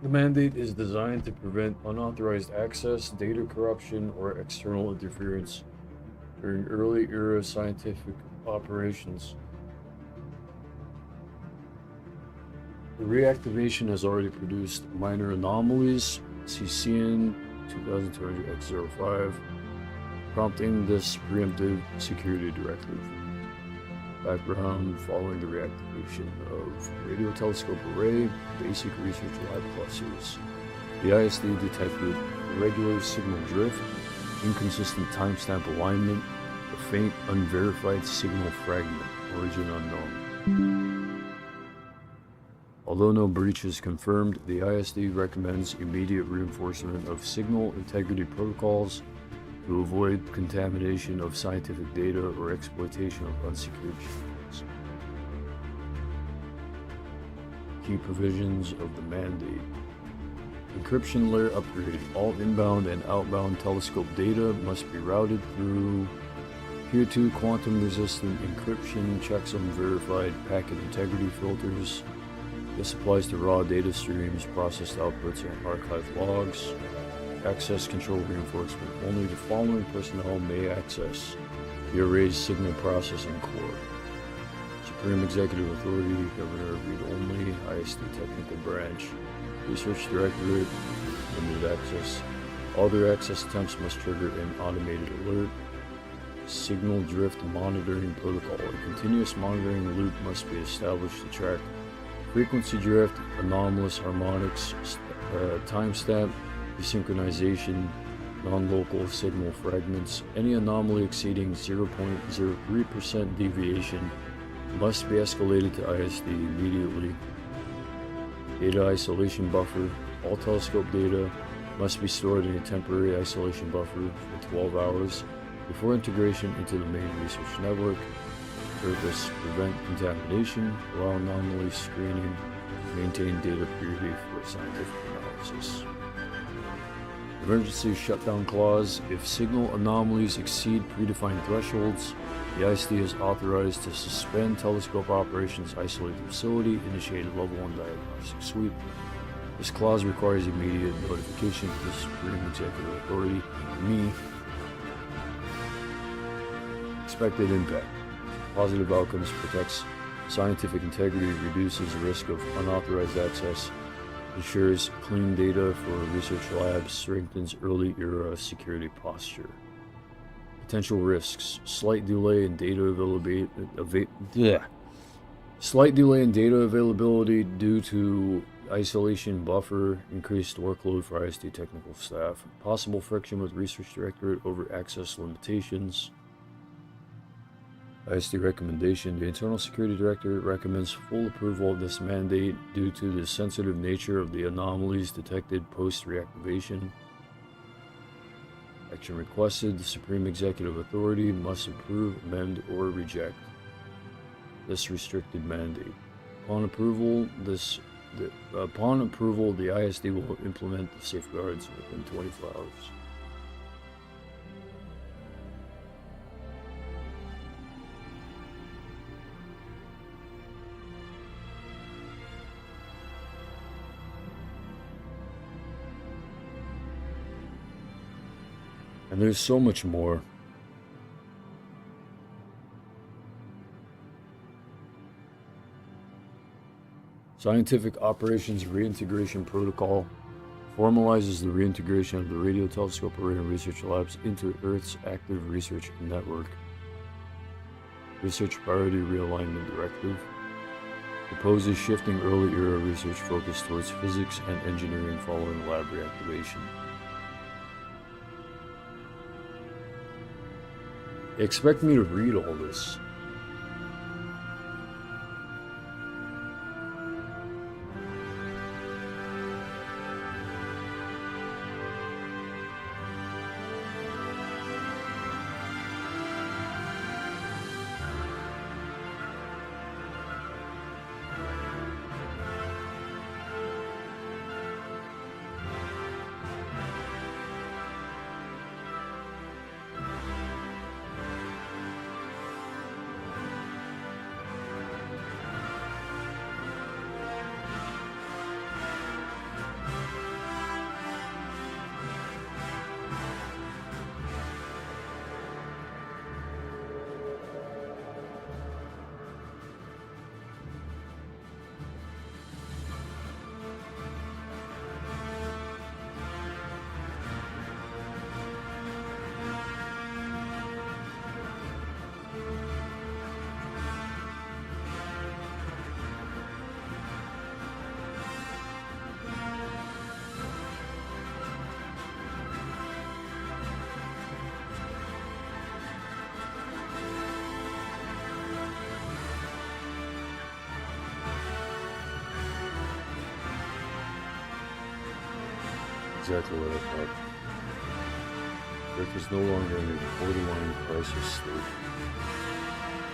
The mandate is designed to prevent unauthorized access, data corruption, or external interference during early era scientific operations. The reactivation has already produced minor anomalies, CCN 2200X05, prompting this preemptive security directive. Background: following the reactivation of radio telescope array basic research lab clusters, the ISD detected irregular signal drift, inconsistent timestamp alignment, a faint unverified signal fragment, origin unknown. Although no breach is confirmed, the ISD recommends immediate reinforcement of signal integrity protocols to avoid contamination of scientific data or exploitation of unsecured channels. Key provisions of the mandate. Encryption layer upgrade. All inbound and outbound telescope data must be routed through Tier 2 quantum-resistant encryption checksum verified packet integrity filters. This applies to raw data streams, processed outputs, and archived logs. Access control reinforcement. Only the following personnel may access the array's signal processing core. Supreme Executive Authority, Governor, Read-Only, ISD Technical Branch, Research Directorate, Limited Access. Other access attempts must trigger an automated alert. Signal drift monitoring protocol. A continuous monitoring loop must be established to track frequency drift, anomalous harmonics, timestamp, desynchronization, non-local signal fragments. Any anomaly exceeding 0.03% deviation must be escalated to ISD immediately. Data isolation buffer. All telescope data must be stored in a temporary isolation buffer for 12 hours before integration into the main research network. Purpose: prevent contamination, allow anomaly screening, maintain data purity for scientific analysis. Emergency shutdown clause. If signal anomalies exceed predefined thresholds, the ISD is authorized to suspend telescope operations, isolate the facility, initiate a level 1 diagnostic sweep. This clause requires immediate notification to the Supreme Executive Authority, me. Expected impact. Positive outcomes: protects scientific integrity, reduces the risk of unauthorized access, ensures clean data for research labs, strengthens early era security posture. Potential risks: slight delay in data availability due to isolation buffer, increased workload for ISD technical staff, possible friction with research directorate over access limitations. ISD recommendation. The Internal Security Directorate recommends full approval of this mandate due to the sensitive nature of the anomalies detected post-reactivation. Action requested. The Supreme Executive Authority must approve, amend, or reject this restricted mandate. Upon approval, the ISD will implement the safeguards within 24 hours. And there's so much more. Scientific Operations Reintegration Protocol formalizes the reintegration of the radio telescope array and research labs into Earth's active research network. Research Priority Realignment Directive proposes shifting early era research focus towards physics and engineering following lab reactivation. Expect me to read all this. exactly what I thought. Earth is no longer in a borderline crisis state.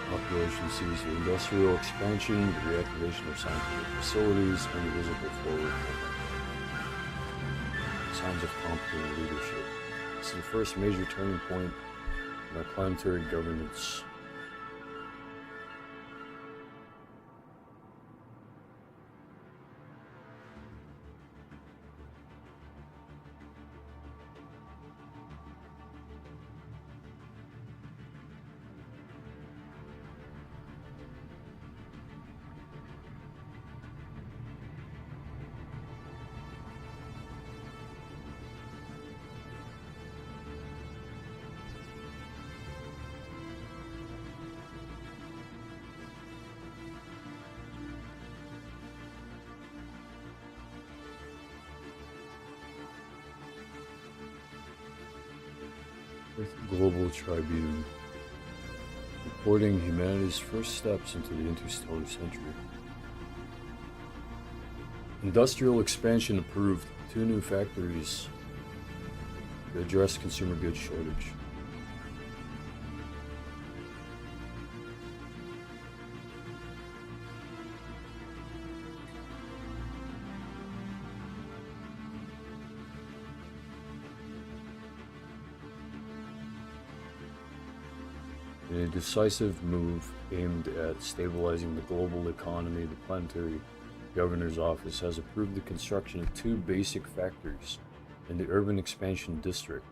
Population sees the industrial expansion, the reactivation of scientific facilities, and the visible forward movement. Signs of competent leadership. This is the first major turning point in our planetary governance. Earth Global Tribune, reporting humanity's first steps into the interstellar century. Industrial expansion approved. 2 new factories to address consumer goods shortage. In a decisive move aimed at stabilizing the global economy, the Planetary Governor's Office has approved the construction of 2 basic factories in the urban expansion district.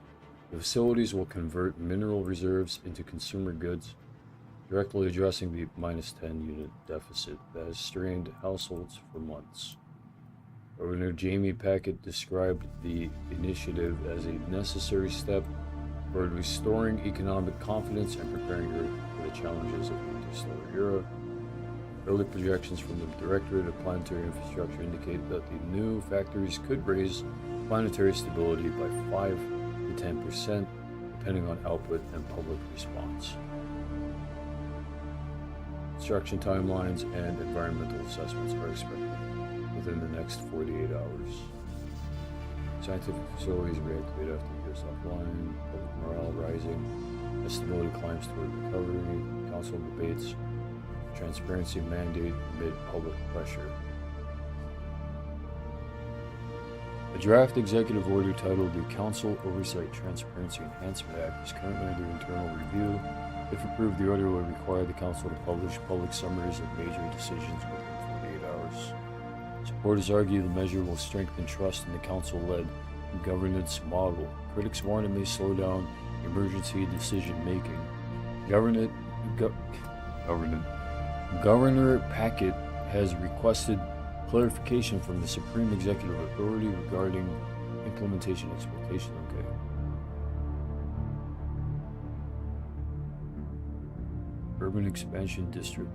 The facilities will convert mineral reserves into consumer goods, directly addressing the -10 unit deficit that has strained households for months. Governor Jamie Packett described the initiative as a necessary step for restoring economic confidence and preparing Earth for the challenges of the interstellar era. Early projections from the Directorate of Planetary Infrastructure indicate that the new factories could raise planetary stability by 5 to 10%, depending on output and public response. Construction timelines and environmental assessments are expected within the next 48 hours. Scientific facilities reactivate after years offline, public morale rising, as stability climbs toward recovery, council debates, transparency mandate amid public pressure. A draft executive order titled the Council Oversight Transparency Enhancement Act is currently under internal review. If approved, the order will require the Council to publish public summaries of major decisions within 48 hours. Supporters argue the measure will strengthen trust in the Council-led governance model. Critics warn it may slow down emergency decision-making. Governor Packett has requested clarification from the Supreme Executive Authority regarding implementation expectation. Urban Expansion District.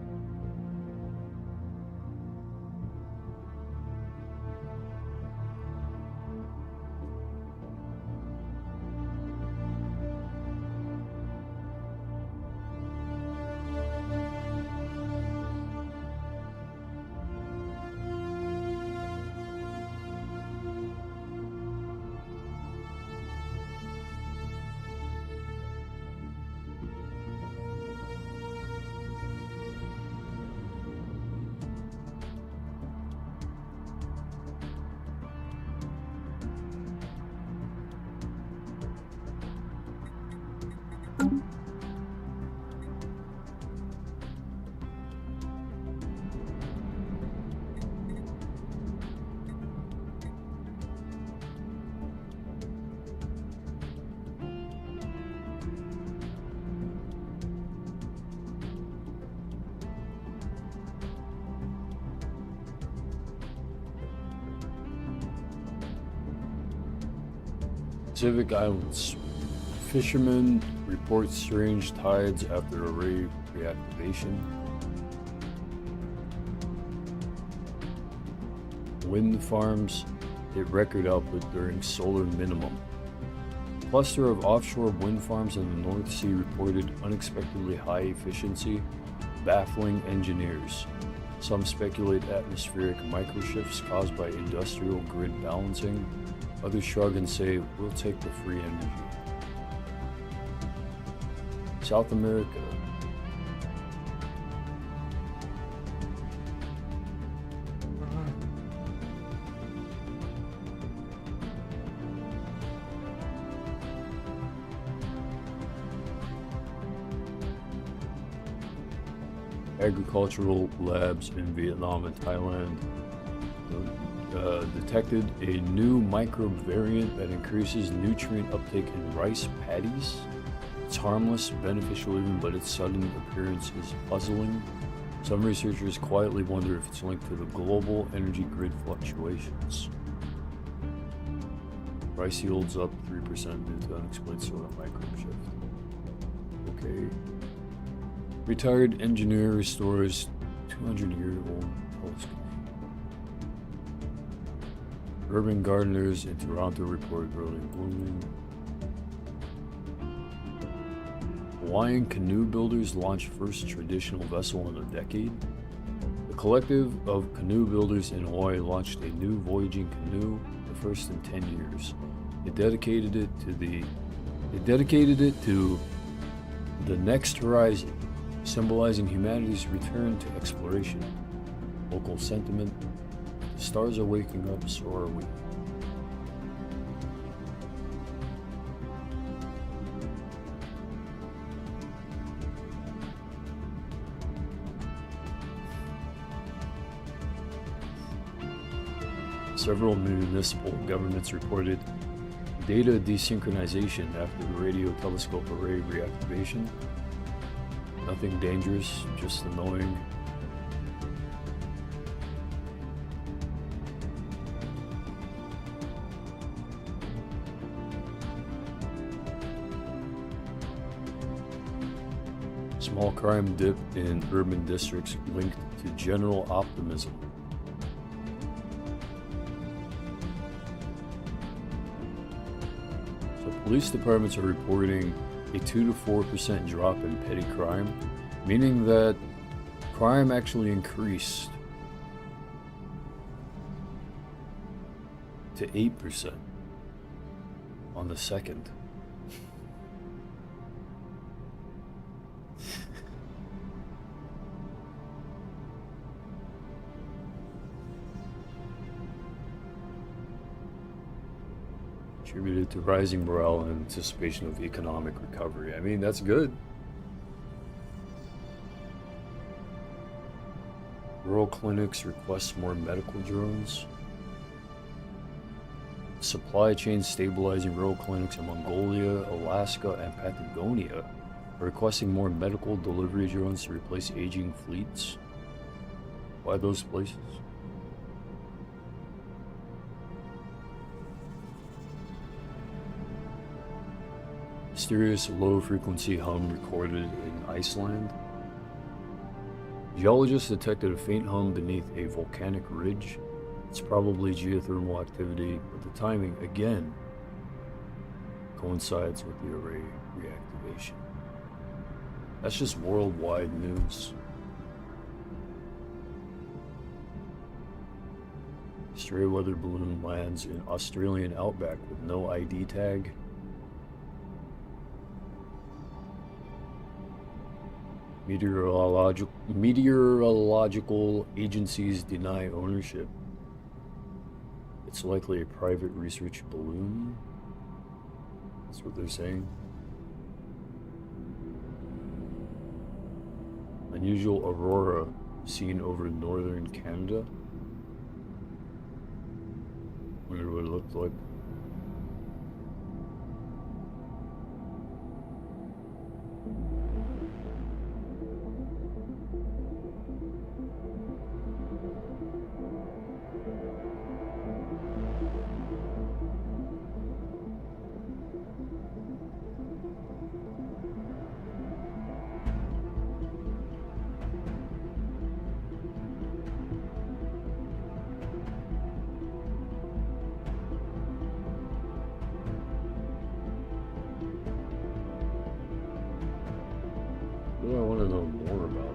Pacific Islands. Fishermen report strange tides after array reactivation. Wind farms hit record output during solar minimum. A cluster of offshore wind farms in the North Sea reported unexpectedly high efficiency, baffling engineers. Some speculate atmospheric microshifts caused by industrial grid balancing. Others shrug and say, we'll take the free energy. South America. Agricultural labs in Vietnam and Thailand detected a new microbe variant that increases nutrient uptake in rice paddies. It's harmless, beneficial even, but its sudden appearance is puzzling. Some researchers quietly wonder if it's linked to the global energy grid fluctuations. Rice yields up 3% due to unexplained soil microbe shift. Okay. Retired engineer restores 200-year-old telescope. Urban gardeners in Toronto report early blooming. Hawaiian canoe builders launch first traditional vessel in a decade. The collective of canoe builders in Hawaii launched a new voyaging canoe, the first in 10 years. It dedicated it to the next horizon, symbolizing humanity's return to exploration. Local sentiment: the stars are waking up, so are we. Several municipal governments reported data desynchronization after the radio telescope array reactivation. Nothing dangerous, just annoying. Small crime dip in urban districts linked to general optimism. So police departments are reporting a 2 to 4% drop in petty crime, meaning that crime actually increased to 8% on the 2nd. Attributed to rising morale and anticipation of economic recovery. I mean, that's good. Rural clinics request more medical drones. Supply chain stabilizing rural clinics in Mongolia, Alaska, and Patagonia are requesting more medical delivery drones to replace aging fleets. Why those places? Mysterious low-frequency hum recorded in Iceland. Geologists detected a faint hum beneath a volcanic ridge. It's probably geothermal activity, but the timing, again, coincides with the array reactivation. That's just worldwide news. Stray weather balloon lands in Australian outback with no ID tag. Meteorological agencies deny ownership. It's likely a private research balloon. That's what they're saying. Unusual aurora seen over northern Canada. Wonder what it looked like. What do I want to know more about?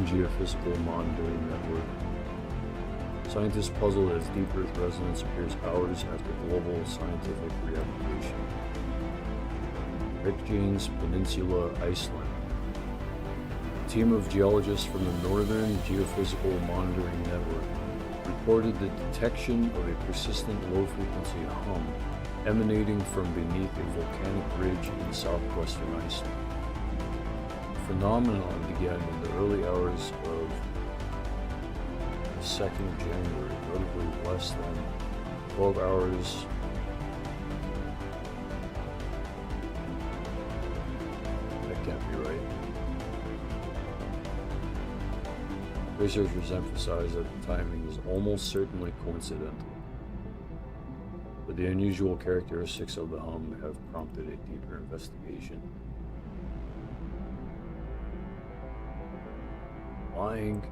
Northern Geophysical Monitoring Network. Scientists puzzle as deep Earth resonance appears hours after global scientific reapplication. Reykjanes Peninsula, Iceland. A team of geologists from the Northern Geophysical Monitoring Network reported the detection of a persistent low-frequency hum emanating from beneath a volcanic ridge in southwestern Iceland. The phenomenon began in the early hours of the 2nd of January, notably less than 12 hours that can't be right. Researchers emphasize that the timing is almost certainly coincidental, but the unusual characteristics of the hum have prompted a deeper investigation. Lying.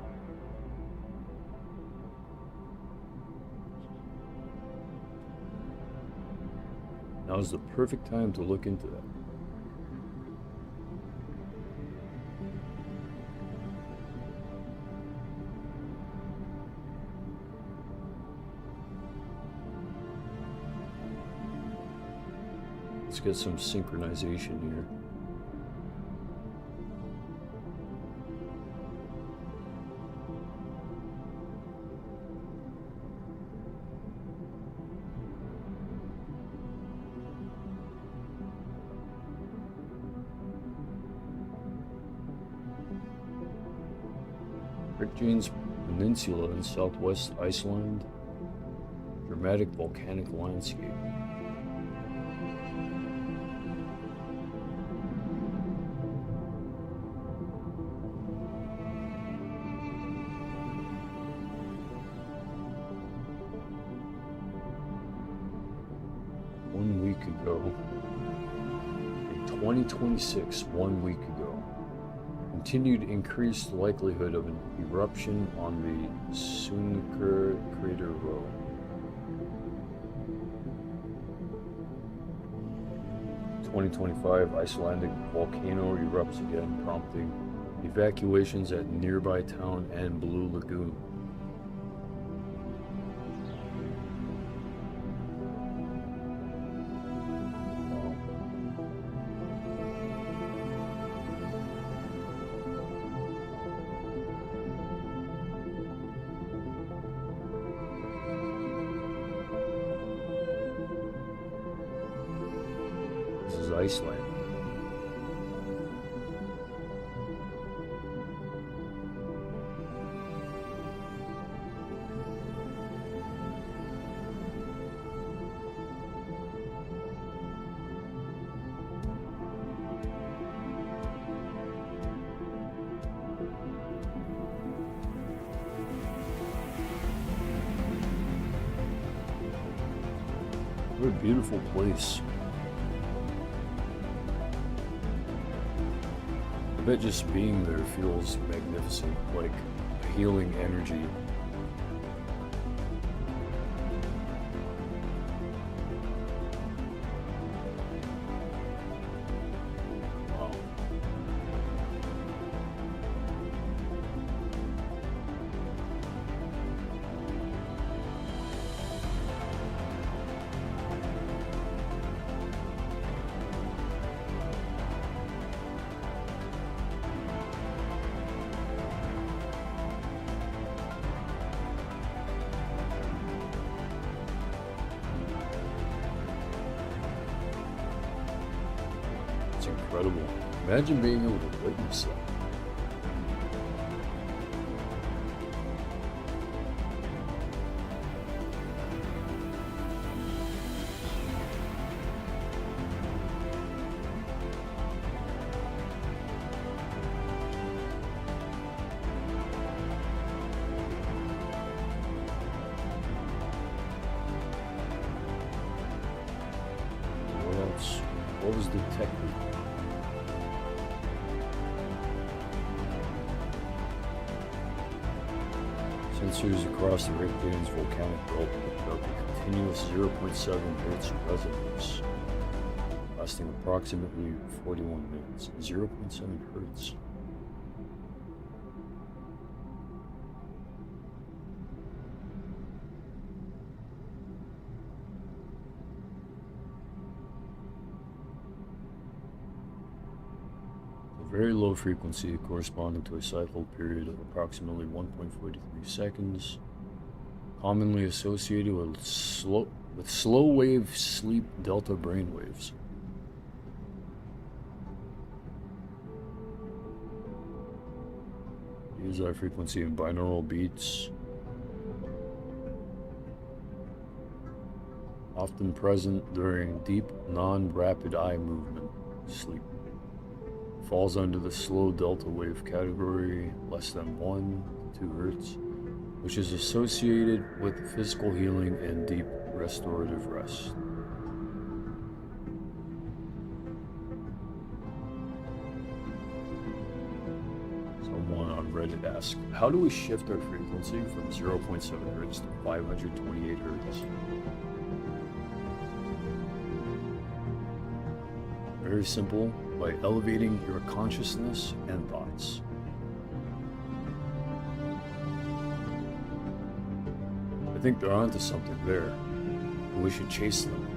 Now is the perfect time to look into that. Let's get some synchronization here. Reykjanes Peninsula in southwest Iceland. Dramatic volcanic landscape. In 2026, 1 week ago, continued increased likelihood of an eruption on the Sunkur crater row. In 2025, Icelandic volcano erupts again, prompting evacuations at nearby town and Blue Lagoon. Iceland. What a beautiful place. I bet just being there feels magnificent, like a healing energy. Wow. It's incredible. Imagine being able to witness that. What was detected? Sensors across the Reykjanes volcanic belt picked up a continuous 0.7 Hz resonance, lasting approximately 41 minutes. 0.7 Hz. very low frequency corresponding to a cycle period of approximately 1.43 seconds, commonly associated with slow wave sleep delta brainwaves. Use our frequency in binaural beats. Often present during deep, non-rapid eye movement sleep. Falls under the slow delta wave category, less than 1 to 2 hertz, which is associated with physical healing and deep restorative rest. Someone on Reddit asked, how do we shift our frequency from 0.7 hertz to 528 hertz? Very simple, by elevating your consciousness and thoughts. I think they're onto something there, and we should chase them.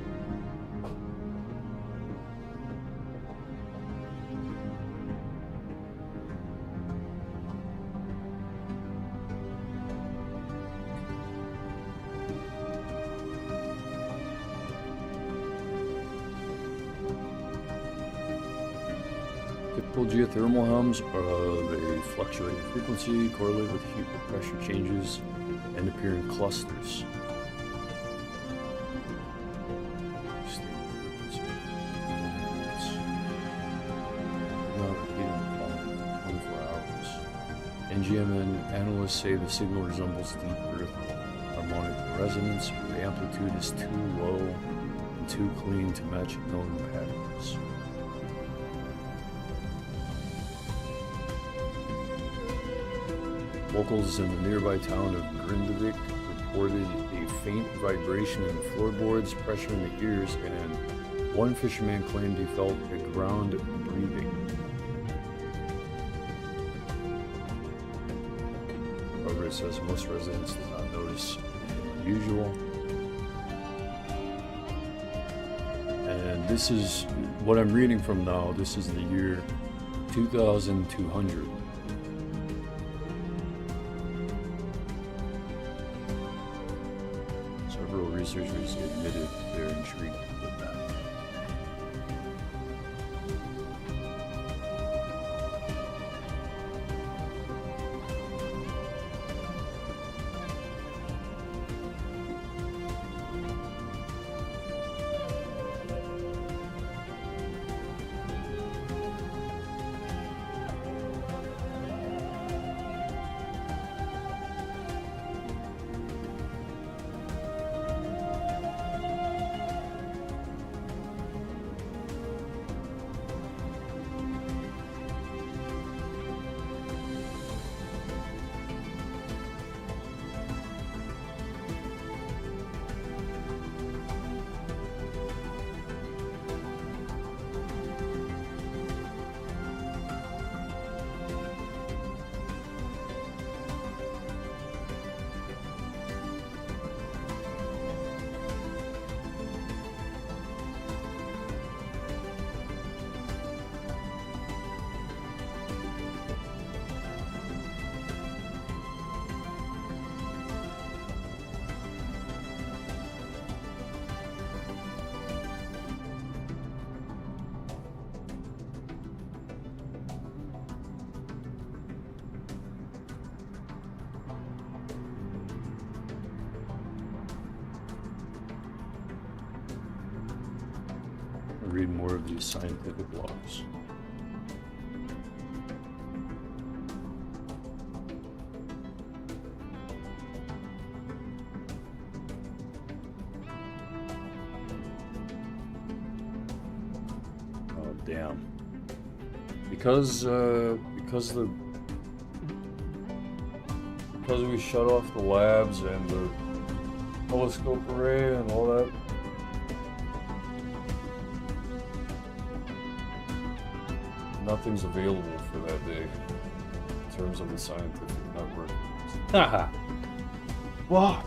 Typical geothermal hums they fluctuate in frequency, correlate with heat or pressure changes, and appear in clusters. Not repeating the following 24 hours. NGMN analysts say the signal resembles deep earth harmonic resonance, but the amplitude is too low and too clean to match known patterns. Locals in the nearby town of Grindavik reported a faint vibration in the floorboards, pressure in the ears, and one fisherman claimed he felt a ground breathing. However, it says most residents did not notice anything unusual. And this is what I'm reading from now. This is the year 2200. Several researchers admitted they're intrigued with that. Read more of these scientific blogs. Oh damn! Because we shut off the labs and the telescope array and all that. Nothing's available for that day in terms of the scientific network. Haha. Wow.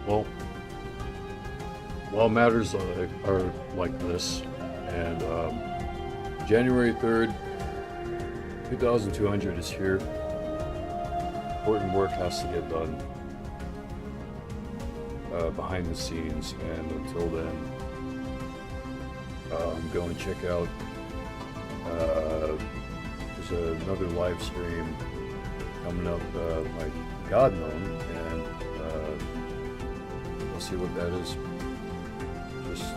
Well, while matters are like this, and January 3rd, 2200 is here. Important work has to get done behind the scenes, and until then, go and check out. There's another live stream coming up, like God known, and we'll see what that is. Just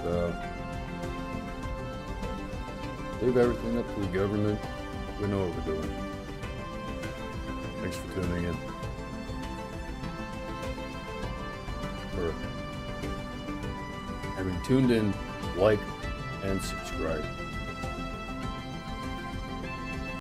leave everything up to the government. We know what we're doing. Thanks for tuning in. For having tuned in, like, and subscribe.